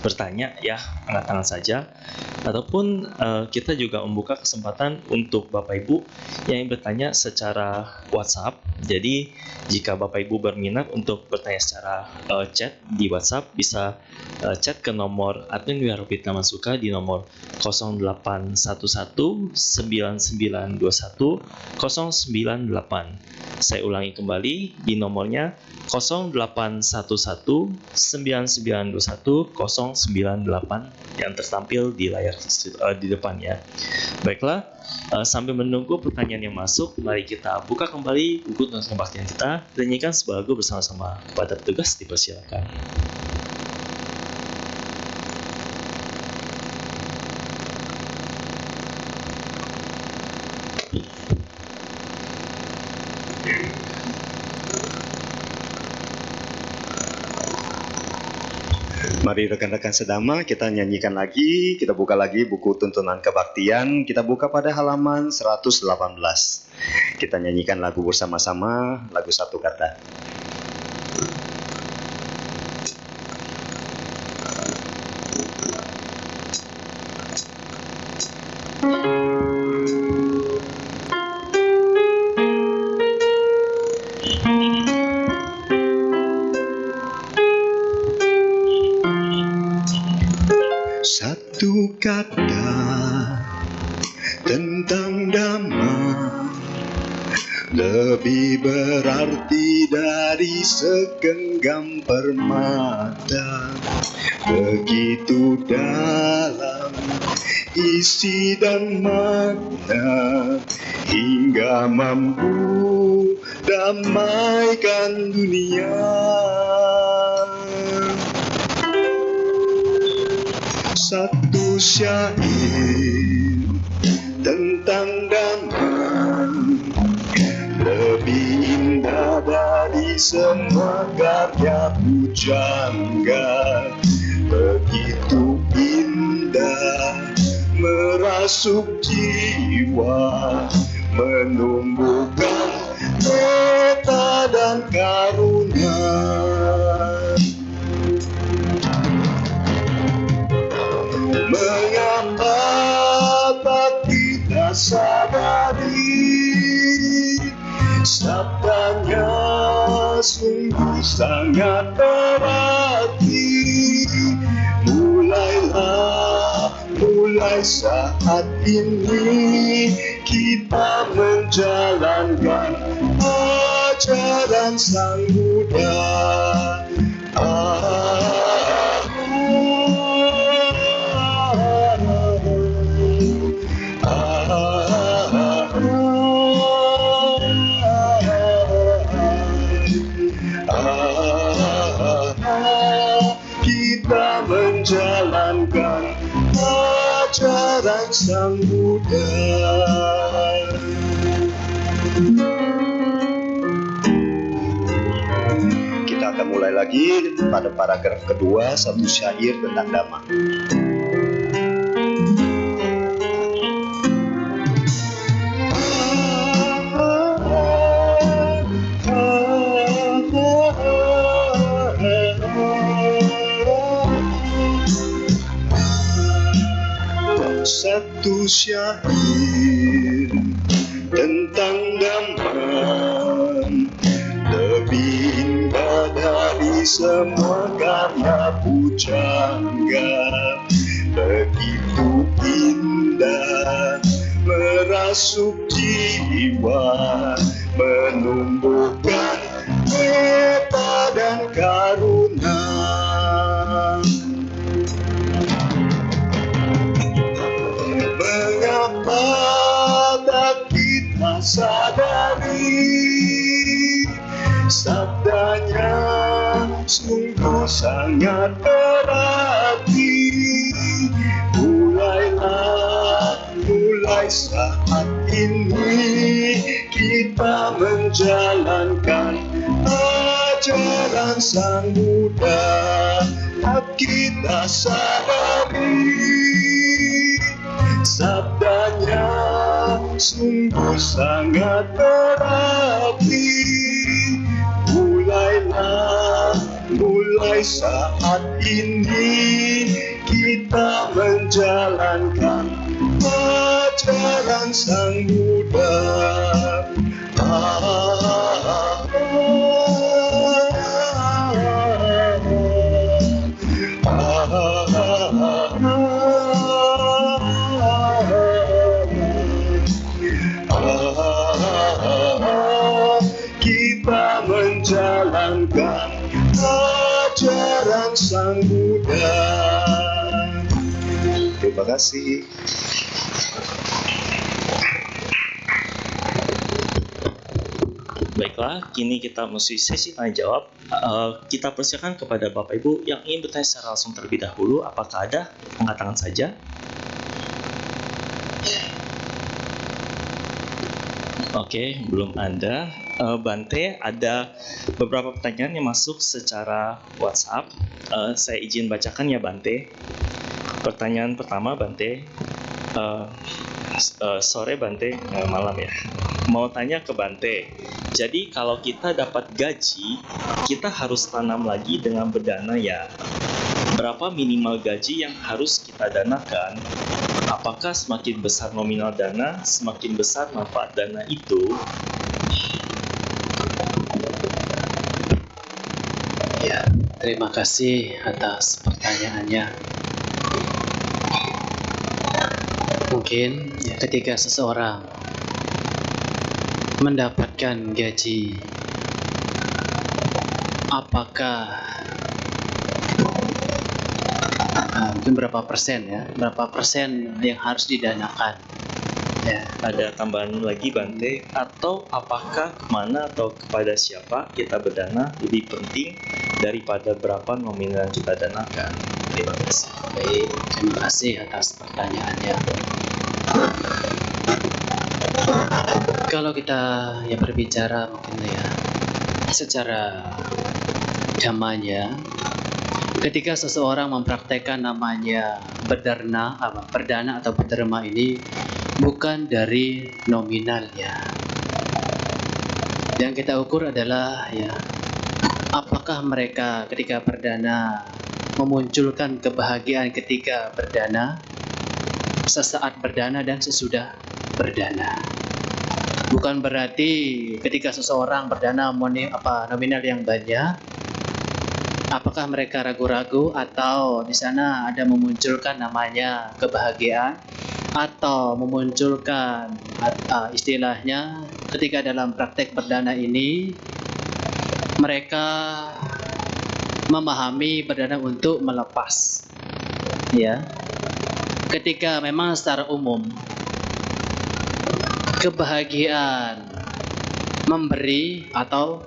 bertanya ya, angkat tangan saja. Ataupun kita juga membuka kesempatan untuk Bapak Ibu yang ingin bertanya secara WhatsApp. Jadi jika Bapak Ibu berminat untuk bertanya secara chat di WhatsApp, bisa chat ke nomor admin Wiharapita Masuka di nomor 0811 9921 098. Saya ulangi kembali di nomornya 0811 9921 098 yang tertampil di layar di depan ya. Baiklah, sambil menunggu pertanyaan yang masuk, mari kita buka kembali buku tentang kebaktian kita dan nyanyikan sebuah lagu bersama-sama. Kepada petugas dipersilakan. Mari rekan-rekan sedama, kita nyanyikan lagi, kita buka lagi buku tuntunan kebaktian, kita buka pada halaman 118. Kita nyanyikan lagu bersama-sama, lagu satu kata. Satu kata tentang damai lebih berarti dari segenggam permata, begitu dalam isi dan makna hingga mampu damaikan dunia. Satu syair tentang damai lebih indah dari semua karya pujangga, begitu indah merasuk jiwa, menumbuhkan meta dan karunia. Mengapa tak kita sadari, sabdanya sungguh sangat berarti. Mulai saat ini kita menjalankan ajaran Sang Buddha. Kita menjalankan ajaran Sang Buddha. Kita akan mulai lagi pada paragraf kedua, satu syair tentang damai. Satu syair tentang damai lebih indah dari semua karya pujangga, begitu indah merasuk jiwa, menumbuhkan meta dan karunia. Mengapa tak kita sadari, sabdanya sungguh sangat berarti. Mulai saat ini kita menjalankan ajaran Sang Buddha. Tak kita sadari, sabdanya sungguh sangat berarti. Mulai saat ini kita menjalankan ajaran Sang Buddha. Kita menjalankan ajaran Sang Buddha. Terima kasih. Baiklah, kini kita mesti sesi tanya jawab. Kita persilakan kepada Bapak Ibu yang ingin bertanya secara langsung terlebih dahulu. Apakah ada? Angkat tangan saja. Oke, belum ada. Bante, ada beberapa pertanyaan yang masuk secara WhatsApp. Saya izin bacakan ya, Bante. Pertanyaan pertama, Bante. Sore, Bante. Malam ya. Mau tanya ke Bante. Jadi kalau kita dapat gaji, kita harus tanam lagi dengan berdana ya. Berapa minimal gaji yang harus kita danakan? Apakah semakin besar nominal dana, semakin besar manfaat dana itu? Ya, terima kasih atas pertanyaannya. Mungkin ketika seseorang mendapatkan gaji, apakah mungkin berapa persen yang harus didanakan? Ya, Ada tambahan lagi, Bante, atau apakah kemana atau kepada siapa kita berdana lebih penting daripada berapa nominal yang kita danakan? Terima kasih. baik, terima kasih atas pertanyaannya. Kalau kita berbicara mungkin secara zamannya, ketika seseorang mempraktekkan namanya berdana atau berderma ini bukan dari nominalnya. Yang kita ukur adalah apakah mereka ketika berdana memunculkan kebahagiaan ketika berdana, sesaat berdana dan sesudah berdana. Bukan berarti ketika seseorang berdana nominal yang banyak, apakah mereka ragu-ragu atau di sana ada memunculkan namanya kebahagiaan atau memunculkan istilahnya ketika dalam praktek berdana ini mereka memahami berdana untuk melepas. Ya. Ketika memang secara umum kebahagiaan memberi atau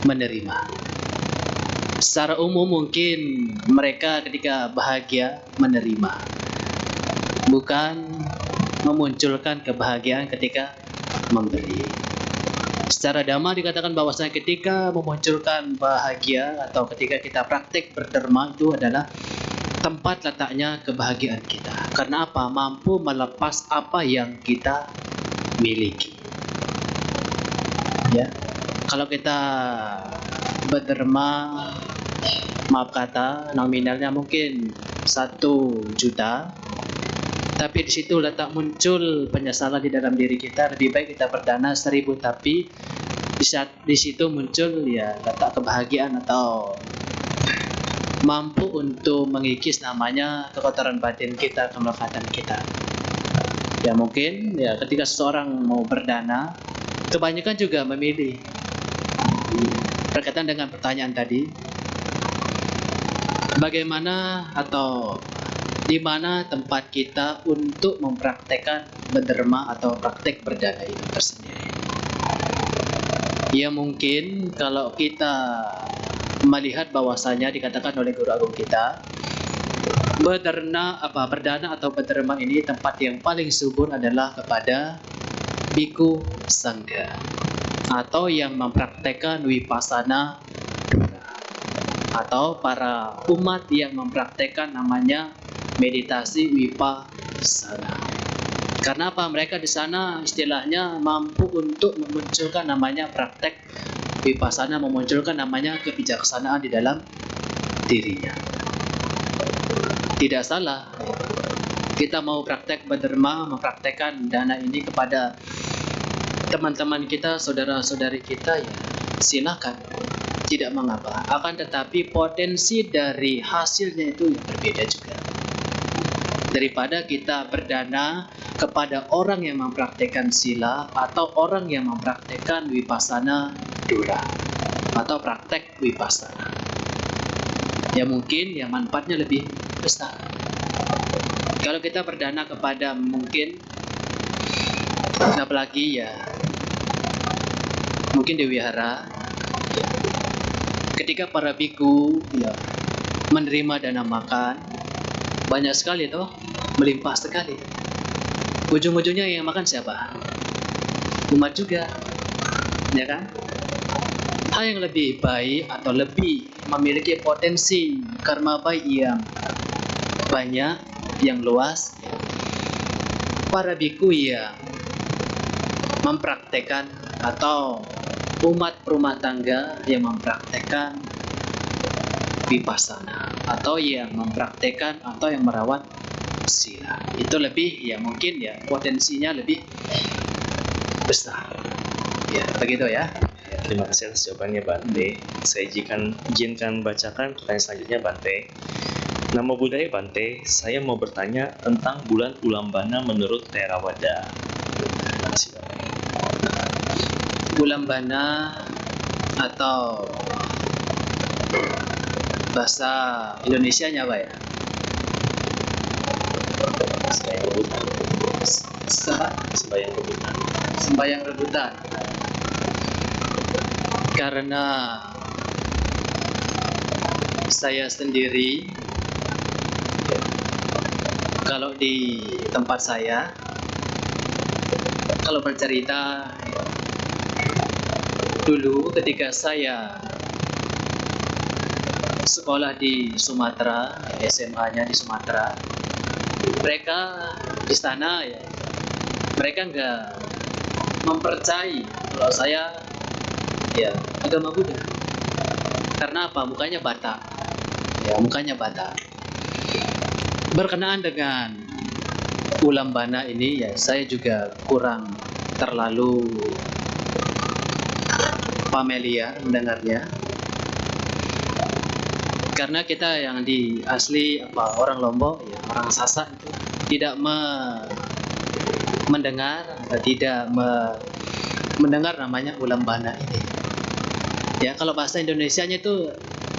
menerima. Secara umum mungkin mereka ketika bahagia menerima, bukan memunculkan kebahagiaan ketika memberi. Secara dhamma dikatakan bahwasanya ketika memunculkan bahagia atau ketika kita praktik berderma itu adalah tempat letaknya kebahagiaan kita. Karena apa? Mampu melepas apa yang kita miliki. Ya, kalau kita berderma, maaf kata, nominalnya mungkin 1 juta, tapi di situ letak muncul penyesalan di dalam diri kita. Lebih baik kita berdana 1000, tapi di situ muncul letak kebahagiaan atau mampu untuk mengikis namanya kekotoran batin kita, kemelekatan kita. Ya mungkin ketika seseorang mau berdana, kebanyakan juga memilih berkaitan dengan pertanyaan tadi, bagaimana atau di mana tempat kita untuk mempraktekkan berderma atau praktek berdana itu tersendiri. Ya mungkin kalau kita melihat bahwasanya dikatakan oleh guru agung kita, berdana atau berderma ini tempat yang paling subur adalah kepada biku sangga atau yang mempraktekkan wipasana atau para umat yang mempraktekkan namanya meditasi wipasana. Karena apa? Mereka di sana istilahnya mampu untuk memunculkan namanya praktek vipassana, memunculkan namanya kebijaksanaan di dalam dirinya. Tidak salah kita mau praktek berderma, mempraktekkan dana ini kepada teman-teman kita, saudara-saudari kita, ya silakan, tidak mengapa. Akan tetapi potensi dari hasilnya itu berbeda juga. Daripada kita berdana kepada orang yang mempraktekkan sila atau orang yang mempraktekkan vipassana dura atau praktek vipassana, ya mungkin ya manfaatnya lebih besar. Kalau kita berdana kepada mungkin apalagi ya mungkin di wihara, ketika para biku ya menerima dana makan banyak sekali toh, melimpah sekali. Ujung-ujungnya yang makan siapa? Umat juga, ya kan? Hal yang lebih baik atau lebih memiliki potensi karma baik yang banyak, yang luas, para biku yang mempraktekkan atau umat rumah tangga yang mempraktekkan vipassana atau yang mempraktekkan atau yang merawat sila, itu lebih ya mungkin ya potensinya lebih besar. Ya begitu ya. Terima kasih atas jawabannya Bante. Saya izinkan bacakan pertanyaan selanjutnya Bante. Nama budaya Bante, saya mau bertanya tentang bulan Ulambana menurut Theravada. Terima kasih Bante. Ulambana atau bahasa Indonesianya apa ya? Sembahyang rebutan. Sembahyang rebutan. Sembahyang rebutan. Karena saya sendiri, kalau di tempat saya, kalau bercerita dulu ketika saya sekolah di Sumatera, SMA-nya di Sumatera, mereka di sana ya, mereka nggak mempercayai kalau saya ya agama Buddha. Karena apa? Mukanya Batak. Ya, mukanya Batak. Berkenaan dengan Ulambana ini ya, saya juga kurang terlalu familiar mendengarnya. Karena kita yang di asli orang Lombok ya, orang Sasak itu tidak mendengar atau tidak mendengar namanya Ulambana ini. Ya, kalau bahasa Indonesianya itu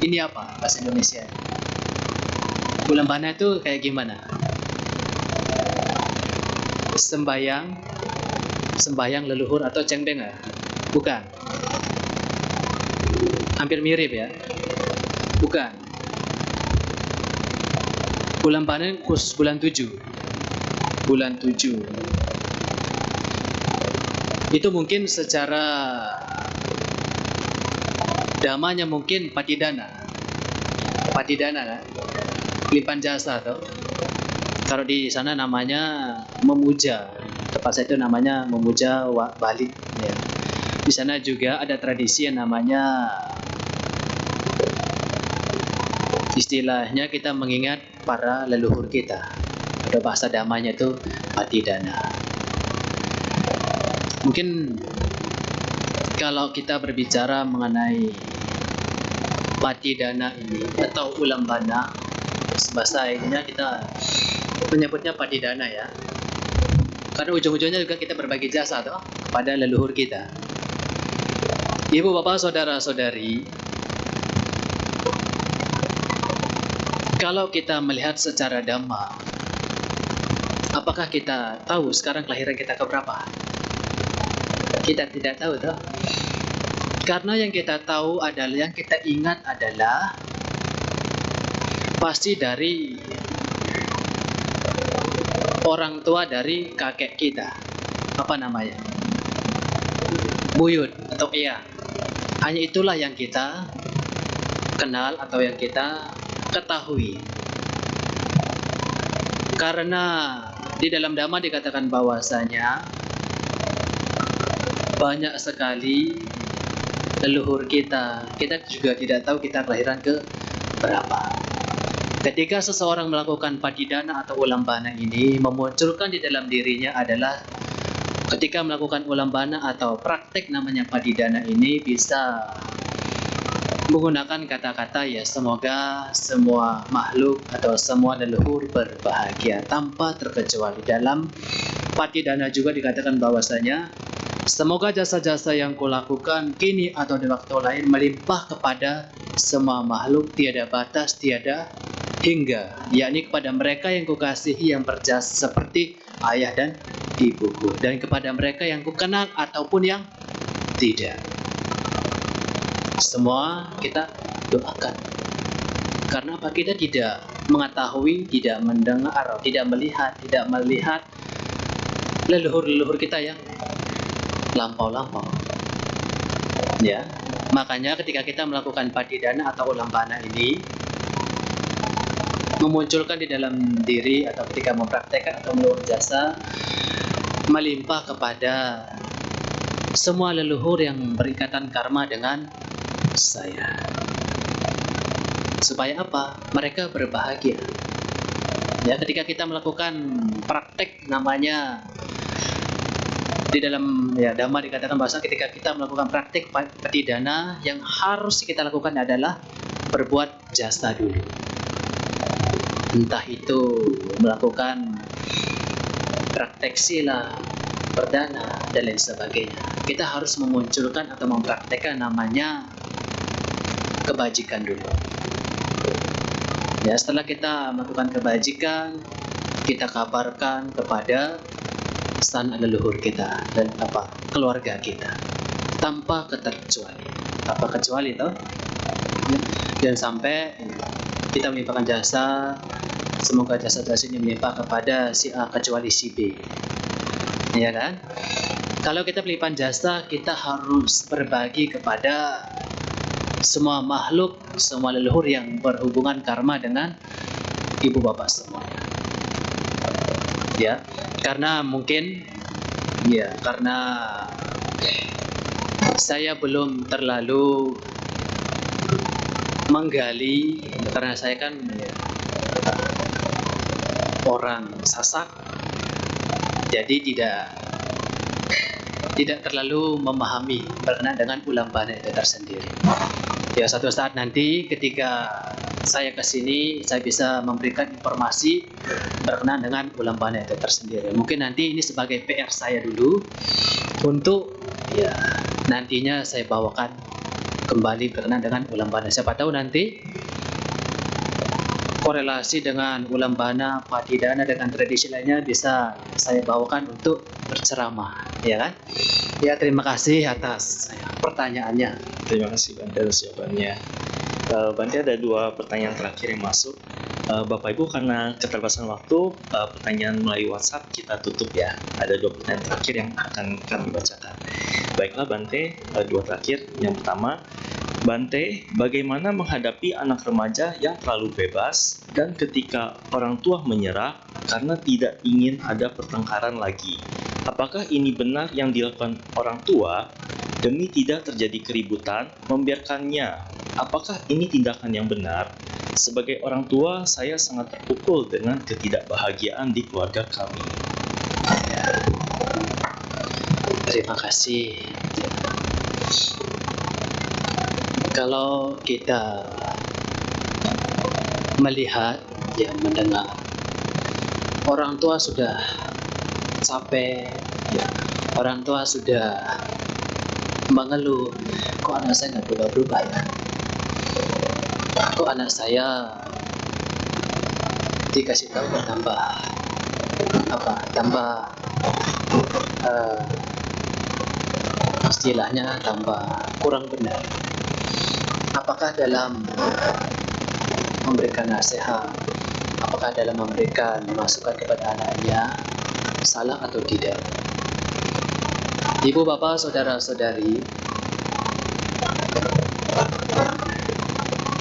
ini apa bahasa Indonesia? Ulambana itu kayak gimana? Sembayang leluhur atau cengbeng ya? Bukan. Hampir mirip ya. Bukan. Ulambana khusus bulan 7. Bulan 7. Itu mungkin secara damanya mungkin patidana kan? Lipan jasa atau kalau di sana namanya memuja, tempat saya itu namanya memuja balik ya. Di sana juga ada tradisi yang namanya istilahnya kita mengingat para leluhur kita. Ada bahasa damanya itu patidana. Mungkin kalau kita berbicara mengenai patidana ini atau ulambana, bahasa ininya kita menyebutnya patidana ya. Karena ujung-ujungnya juga kita berbagi jasa toh kepada leluhur kita. Ibu, bapak, saudara-saudari, kalau kita melihat secara dhamma, apakah kita tahu sekarang kelahiran kita keberapa? Kita tidak tahu toh. Karena yang kita tahu adalah, yang kita ingat adalah pasti dari orang tua dari kakek kita. Apa namanya? Buyut atau iya. Hanya itulah yang kita kenal atau yang kita ketahui. Karena Di dalam Dhamma dikatakan bahwasanya banyak sekali leluhur kita juga tidak tahu kita kelahiran ke berapa. Ketika seseorang melakukan patidana atau ulambana ini, memunculkan di dalam dirinya adalah ketika melakukan ulambana atau praktek namanya patidana ini bisa menggunakan kata-kata ya semoga semua makhluk atau semua leluhur berbahagia tanpa terkecuali. Dalam patidana juga dikatakan bahwasanya semoga jasa-jasa yang kulakukan kini atau di waktu lain melimpah kepada semua makhluk tiada batas, tiada hingga, yakni kepada mereka yang kukasihi yang berjasa seperti ayah dan ibuku, dan kepada mereka yang kukenal ataupun yang tidak. Semua kita doakan. Karena apa? Kita tidak mengetahui, tidak mendengar, tidak melihat leluhur-leluhur kita yang lampau-lampau. Ya, makanya ketika kita melakukan patidana atau ulambana ini memunculkan di dalam diri atau ketika mempraktekkan atau meluhur jasa melimpah kepada semua leluhur yang berikatan karma dengan saya. Supaya apa? Mereka berbahagia. Ya, ketika kita melakukan praktek namanya di dalam ya Dhamma dikatakan bahwa ketika kita melakukan praktek patidana yang harus kita lakukan adalah berbuat jasa dulu. Entah itu melakukan praktek sila, perdana, dan lain sebagainya. Kita harus memunculkan atau mempraktekkan namanya kebajikan dulu. Ya, setelah kita melakukan kebajikan, kita kabarkan kepada san leluhur kita dan keluarga kita tanpa keterkecuali. Apa kecuali itu? Dan sampai kita melimpahkan jasa, semoga jasa-jasa ini melimpah kepada si A kecuali si B. Ya kan? Kalau kita melimpahkan jasa, kita harus berbagi kepada semua makhluk, semua leluhur yang berhubungan karma dengan ibu bapak semua. Ya, karena mungkin karena saya belum terlalu menggali, karena saya kan orang Sasak, jadi tidak terlalu memahami berkenaan dengan ulambana itu tersendiri. Ya, suatu saat nanti ketika saya ke sini, saya bisa memberikan informasi berkenaan dengan ulambana itu tersendiri. Mungkin nanti ini sebagai PR saya dulu untuk nantinya saya bawakan kembali berkenaan dengan ulambana. Siapa tahu nanti korelasi dengan ulambana, patidana dengan tradisi lainnya bisa saya bawakan untuk berceramah, ya kan? Ya, terima kasih atas pertanyaannya. Terima kasih Bante atas jawabannya. Bante, ada 2 pertanyaan terakhir yang masuk. Bapak Ibu, karena keterbatasan waktu, pertanyaan melalui WhatsApp kita tutup ya. Ada 2 pertanyaan terakhir yang akan kami bacakan. Baiklah Bante, 2 terakhir. Yang pertama, Bante, bagaimana menghadapi anak remaja yang terlalu bebas dan ketika orang tua menyerah karena tidak ingin ada pertengkaran lagi? Apakah ini benar yang dilakukan orang tua demi tidak terjadi keributan, membiarkannya? Apakah ini tindakan yang benar? Sebagai orang tua, saya sangat terpukul dengan ketidakbahagiaan di keluarga kami. Terima kasih. Kalau kita melihat, mendengar, orang tua sudah capek, orang tua sudah mengeluh, kok anak saya nggak berubah-berubah ya? Kok anak saya dikasih tahu kok tambah istilahnya tambah kurang benar. Apakah dalam memberikan nasihat, apakah dalam memberikan masukan kepada anaknya salah atau tidak? Ibu, bapak, saudara-saudari,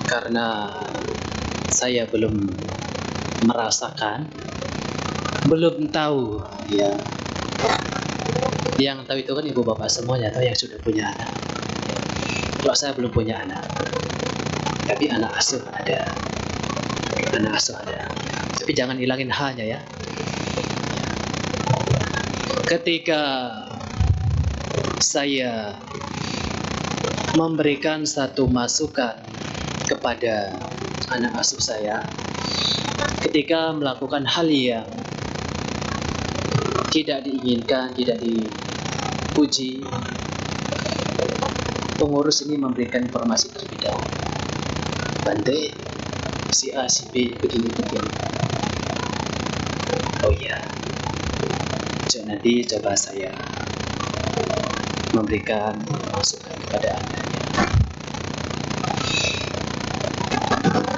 karena saya belum merasakan belum tahu, ya. Yang tahu itu kan ibu bapak semuanya, atau yang sudah punya anak. Kalau saya belum punya anak, tapi anak asuh ada. Tapi jangan hilangin hanya, ya. Ketika saya memberikan satu masukan kepada anak asuh saya, ketika melakukan hal yang tidak diinginkan, tidak dipuji, pengurus ini memberikan informasi terlebih dahulu. Bante, si A, si B, begini. Oh iya, nanti coba saya memberikan masukan kepada Anda.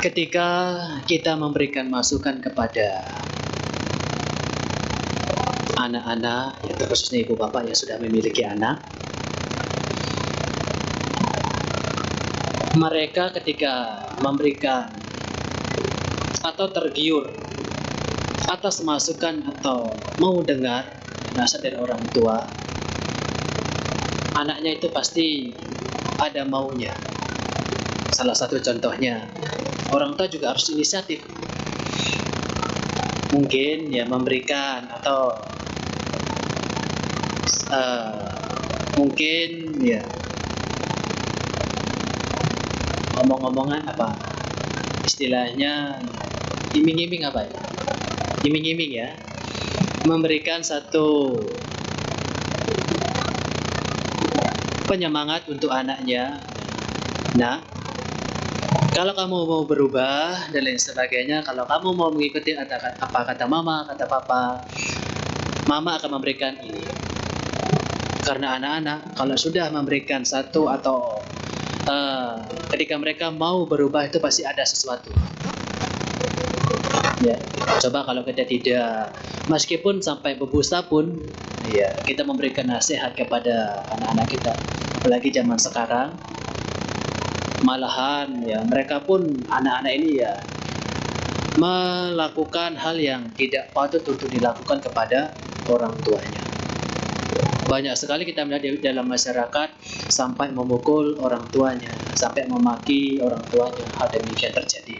Ketika kita memberikan masukan kepada anak-anak, ya, terkhususnya ibu bapak yang sudah memiliki anak, mereka ketika memberikan atau tergiur atas masukan atau mau dengar nasihat dari orang tua, anaknya itu pasti ada maunya. Salah satu contohnya, orang tua juga harus inisiatif. Mungkin ya memberikan atau mungkin ya omong-omongan apa istilahnya, iming-iming apa ya? Iming-iming, ya. Memberikan satu penyemangat untuk anaknya. Nah, kalau kamu mau berubah dan lain sebagainya, kalau kamu mau mengikuti apa kata mama, kata papa, mama akan memberikan ini. Karena anak-anak kalau sudah memberikan satu atau ketika mereka mau berubah itu pasti ada sesuatu. Ya, coba kalau kita tidak, meskipun sampai berbusa pun, ya kita memberikan nasihat kepada anak-anak kita, apalagi zaman sekarang. Malahan ya mereka pun, anak-anak ini ya melakukan hal yang tidak patut untuk dilakukan kepada orang tuanya. Banyak sekali kita melihat di dalam masyarakat sampai memukul orang tuanya, sampai memaki orang tuanya. Hal demikian terjadi.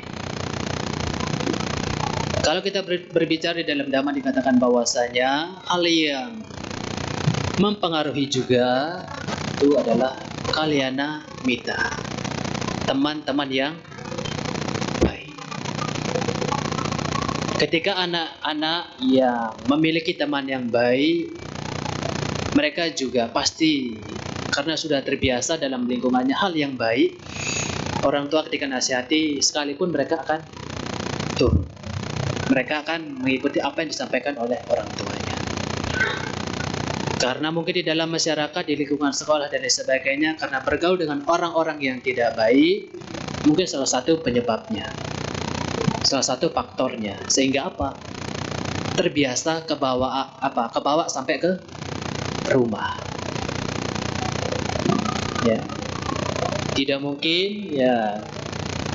Kalau kita berbicara di dalam dhamma dikatakan bahwasanya hal yang mempengaruhi juga itu adalah kalyana mita, teman-teman yang baik. Ketika anak-anak yang memiliki teman yang baik, mereka juga pasti karena sudah terbiasa dalam lingkungannya hal yang baik, orang tua ketika nasihati sekalipun mereka akan turun. Mereka akan mengikuti apa yang disampaikan oleh orang tuanya. Karena mungkin di dalam masyarakat, di lingkungan sekolah dan lain sebagainya, karena bergaul dengan orang-orang yang tidak baik, mungkin salah satu penyebabnya, salah satu faktornya, sehingga apa? Terbiasa kebawa sampai ke rumah. Ya, tidak mungkin ya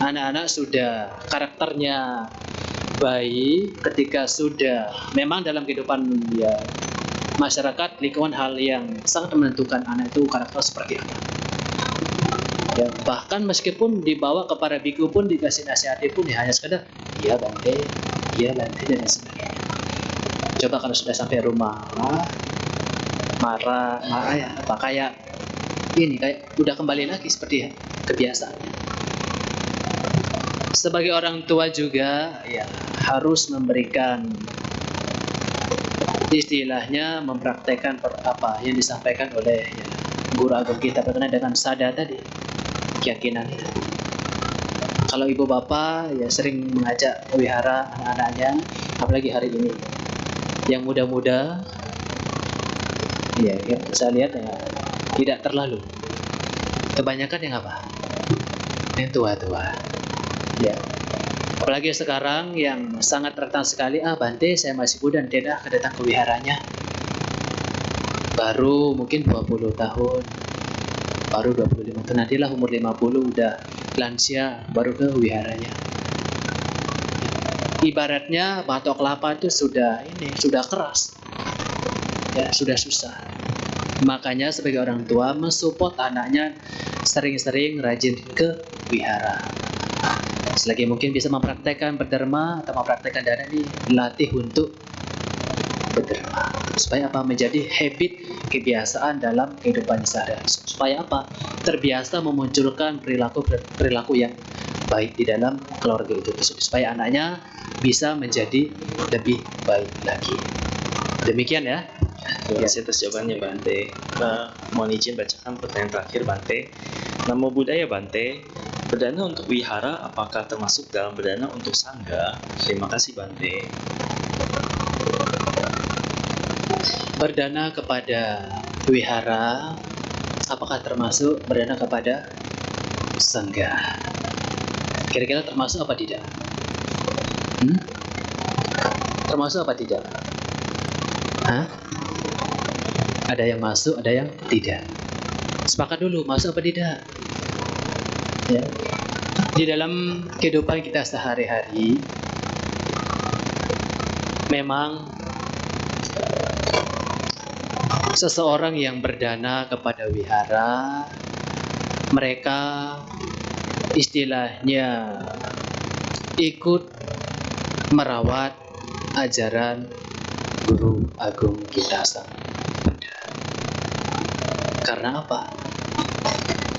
anak-anak sudah karakternya baik ketika sudah memang dalam kehidupan ya masyarakat lingkungan hal yang sangat menentukan anak itu karakter seperti apa. Ya, bahkan meskipun dibawa kepada biku pun dikasih nasihati pun ya hanya sekedar iya Bante dan sebagainya. Coba kalau sudah sampai rumah marah ya apa kayak udah kembali lagi seperti kebiasaan. Sebagai orang tua juga ya harus memberikan istilahnya mempraktekkan apa yang disampaikan oleh ya, guru agama kita berkenaan dengan sada tadi, keyakinan itu. Kalau ibu bapak ya sering mengajak wihara anak-anaknya, apalagi hari ini yang muda-muda, ya saya lihat ya tidak terlalu. Kebanyakan yang apa? Yang tua-tua. Ya. Apalagi sekarang yang sangat rentan sekali, Bante saya masih muda dan tidak datang ke wiharanya. Baru mungkin 20 tahun, baru 25 tahun, nantilah umur 50 udah lansia baru ke wiharanya. Ibaratnya batok kelapa itu sudah keras, ya sudah susah. Makanya sebagai orang tua mensupport anaknya sering-sering rajin ke wihara. Selagi mungkin bisa mempraktekkan berderma atau mempraktekkan dana ini, latih untuk berderma. Supaya apa? Menjadi habit, kebiasaan dalam kehidupan sehari-hari. Supaya apa? Terbiasa memunculkan perilaku yang baik di dalam keluarga itu. Supaya anaknya bisa menjadi lebih baik lagi. Demikian ya. Terima kasih atas jawabannya Bante. Mohon izin bacakan pertanyaan terakhir Bante. Nama budaya Bante, berdana untuk wihara apakah termasuk dalam berdana untuk sangga? Terima kasih Bante. Berdana kepada wihara apakah termasuk berdana kepada sangga? Kira-kira termasuk apa tidak? Termasuk apa tidak? Ada yang masuk, ada yang tidak. Sepakat dulu, masuk apa tidak? Ya. Di dalam kehidupan kita sehari-hari, memang seseorang yang berdana kepada wihara, mereka istilahnya ikut merawat ajaran Guru Agung kita Sang Buddha. Karena apa?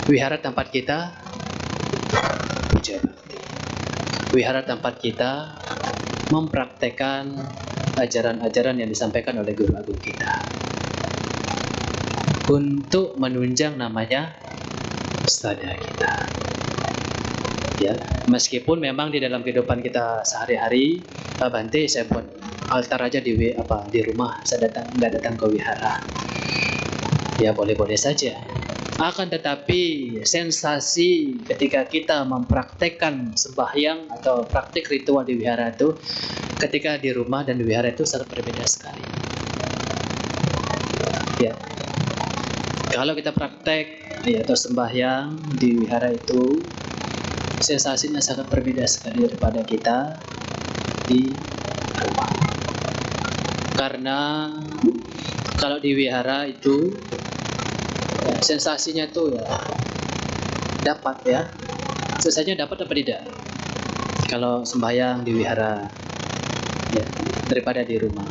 Wihara tempat kita puja bakti. Wihara tempat kita mempraktekkan ajaran-ajaran yang disampaikan oleh Guru Agung kita untuk menunjang namanya sada kita. Ya, meskipun memang di dalam kehidupan kita sehari-hari, Bante saya buat altar aja di rumah, saya nggak datang ke wihara. Ya boleh-boleh saja. Akan tetapi sensasi ketika kita mempraktekkan sembahyang atau praktik ritual di wihara itu, ketika di rumah dan di wihara itu sangat berbeda sekali. Ya, kalau kita praktek atau sembahyang di wihara itu, sensasinya sangat berbeda sekali daripada kita di rumah. Karena kalau di wihara itu sensasinya tuh dapat sensasinya dapat apa tidak kalau sembahyang di wihara daripada di rumah.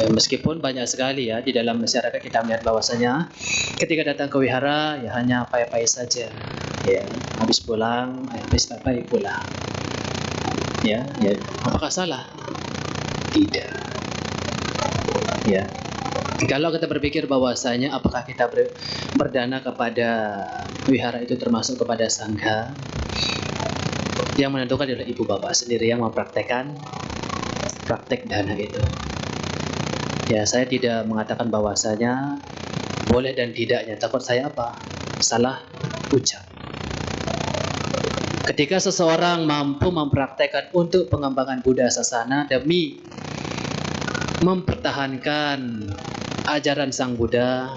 Meskipun banyak sekali di dalam masyarakat kita melihat bahwasanya ketika datang ke wihara hanya pai-pai saja, habis pulang habis pai pulang. Apakah salah? Tidak. Kalau kita berpikir bahwasanya apakah kita berdana kepada wihara itu termasuk kepada sangha, yang menentukan adalah ibu bapak sendiri yang mempraktekkan praktek dana itu. Saya tidak mengatakan bahwasanya boleh dan tidaknya, takut saya salah ucap. Ketika seseorang mampu mempraktekkan untuk pengembangan Buddha Sasana demi mempertahankan ajaran Sang Buddha,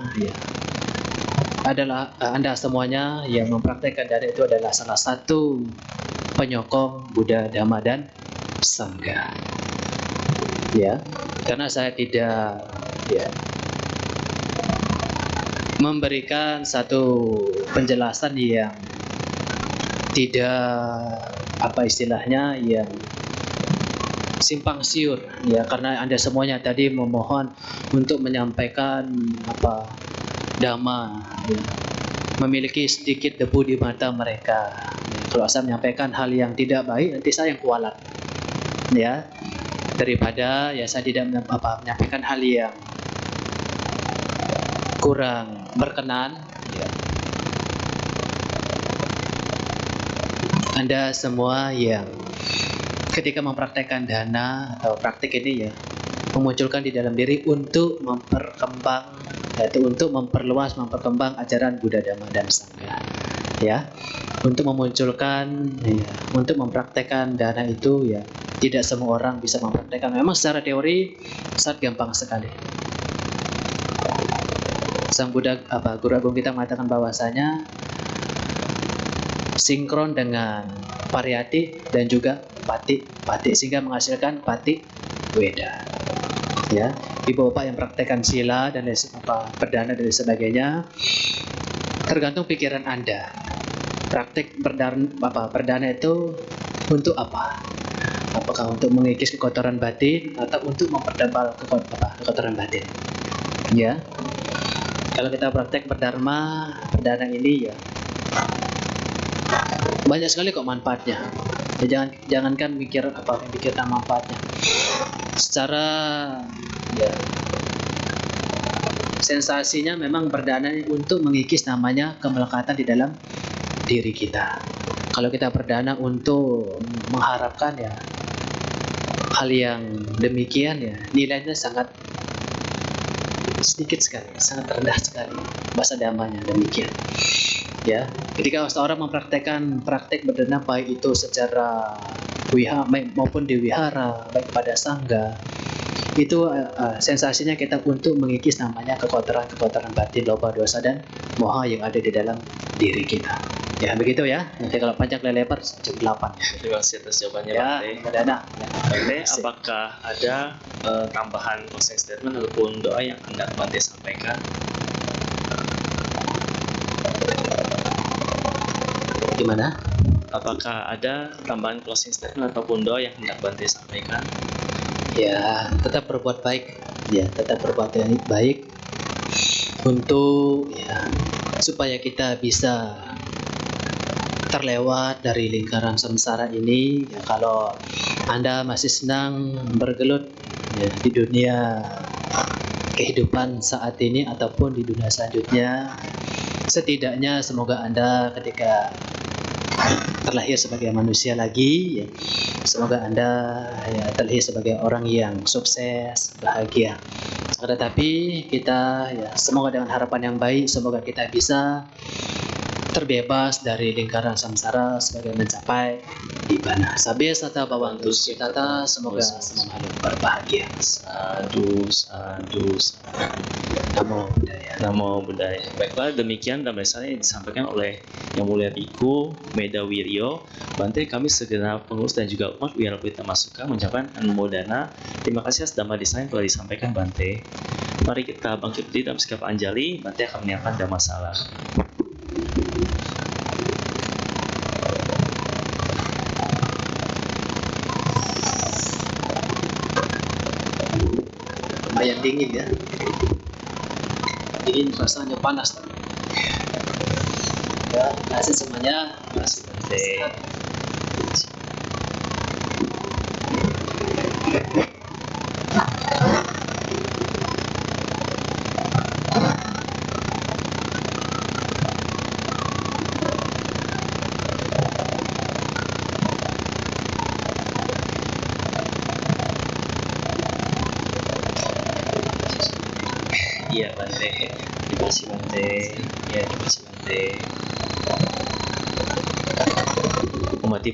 adalah Anda semuanya yang mempraktekkan dana itu adalah salah satu penyokong Buddha, Dhamma dan Sangha. Karena saya tidak memberikan satu penjelasan yang tidak yang simpang siur, karena Anda semuanya tadi memohon untuk menyampaikan dhamma, memiliki sedikit debu di mata mereka. Kalau saya menyampaikan hal yang tidak baik, nanti saya yang kualat, daripada saya tidak menyampaikan hal yang kurang berkenan. Anda semua yang ketika mempraktekkan dana atau praktik ini memunculkan di dalam diri untuk memperkembang, yaitu untuk memperkembang ajaran Buddha, Dhamma dan Sangha. Untuk memunculkan, untuk mempraktekkan dana itu tidak semua orang bisa mempraktekkan. Memang secara teori sangat gampang sekali. Sang Buddha Guru Agung kita mengatakan bahwasanya sinkron dengan pariyati dan juga batik sehingga menghasilkan batik weda. Ya, ibu bapak yang praktekkan sila dan perdana dan sebagainya, tergantung pikiran Anda. Praktek perdana itu untuk apa? Apakah untuk mengikis kekotoran batin atau untuk mempertebal kekotoran batin? Ya, kalau kita praktek perdana ini ya banyak sekali kok manfaatnya. Ya, jangankan mikirkan manfaatnya. Secara ya, sensasinya memang perdana untuk mengikis namanya kemelekatan di dalam diri kita. Kalau kita perdana untuk mengharapkan ya hal yang demikian ya, nilainya sangat sedikit sekali, sangat rendah sekali. Bahasa damanya demikian. Ya, ketika seorang mempraktekkan praktek perdana baik itu secara maupun di wihara, baik pada sangga, itu sensasinya kita untuk mengikis namanya kekotoran batin, loba, dosa dan moha yang ada di dalam diri kita. Ya begitu ya. Nanti kalau panjang lebar jam 8. Terima kasih atas jawabannya Ya, Bante. perdana. Bante, apakah ada tambahan closing statement ataupun doa yang hendak Bante sampaikan? Gimana? Apakah ada tambahan closing statement ataupun doa yang hendak Bante sampaikan? Ya, tetap berbuat baik. Ya, tetap berbuat baik untuk ya supaya kita bisa terlewat dari lingkaran samsara ini. Ya, kalau Anda masih senang bergelut ya, di dunia kehidupan saat ini ataupun di dunia selanjutnya, setidaknya semoga Anda ketika terlahir sebagai manusia lagi ya, semoga Anda ya terlahir sebagai orang yang sukses, bahagia. Tetapi kita ya semoga dengan harapan yang baik, semoga kita bisa terbebas dari lingkaran samsara sebagai mencapai nibbana. Sabya sata bhavantu sukhita, semoga semua makhluk berbahagia. Sadu, sadu, sadu. Namo Buddhaya. Namo Buddhaya. Baiklah, demikian damai saya yang disampaikan oleh Yang Mulia Biku Meda Wiryo. Bante, kami segenap pengurus dan juga umat Wihara Pelita Masuka mengucapkan anumodana. Terima kasih atas dhamma desain yang telah disampaikan Bante. Mari kita bangkit berdiri dalam sikap anjali. Bante akan menyiapkan dhammasala. Lumayan dingin ya. Dingin rasanya panas. Ya, terima kasih semuanya. Terima kasih Bante. Iya Bante, terima kasih Bante. Iya terima kasih Bante. Umat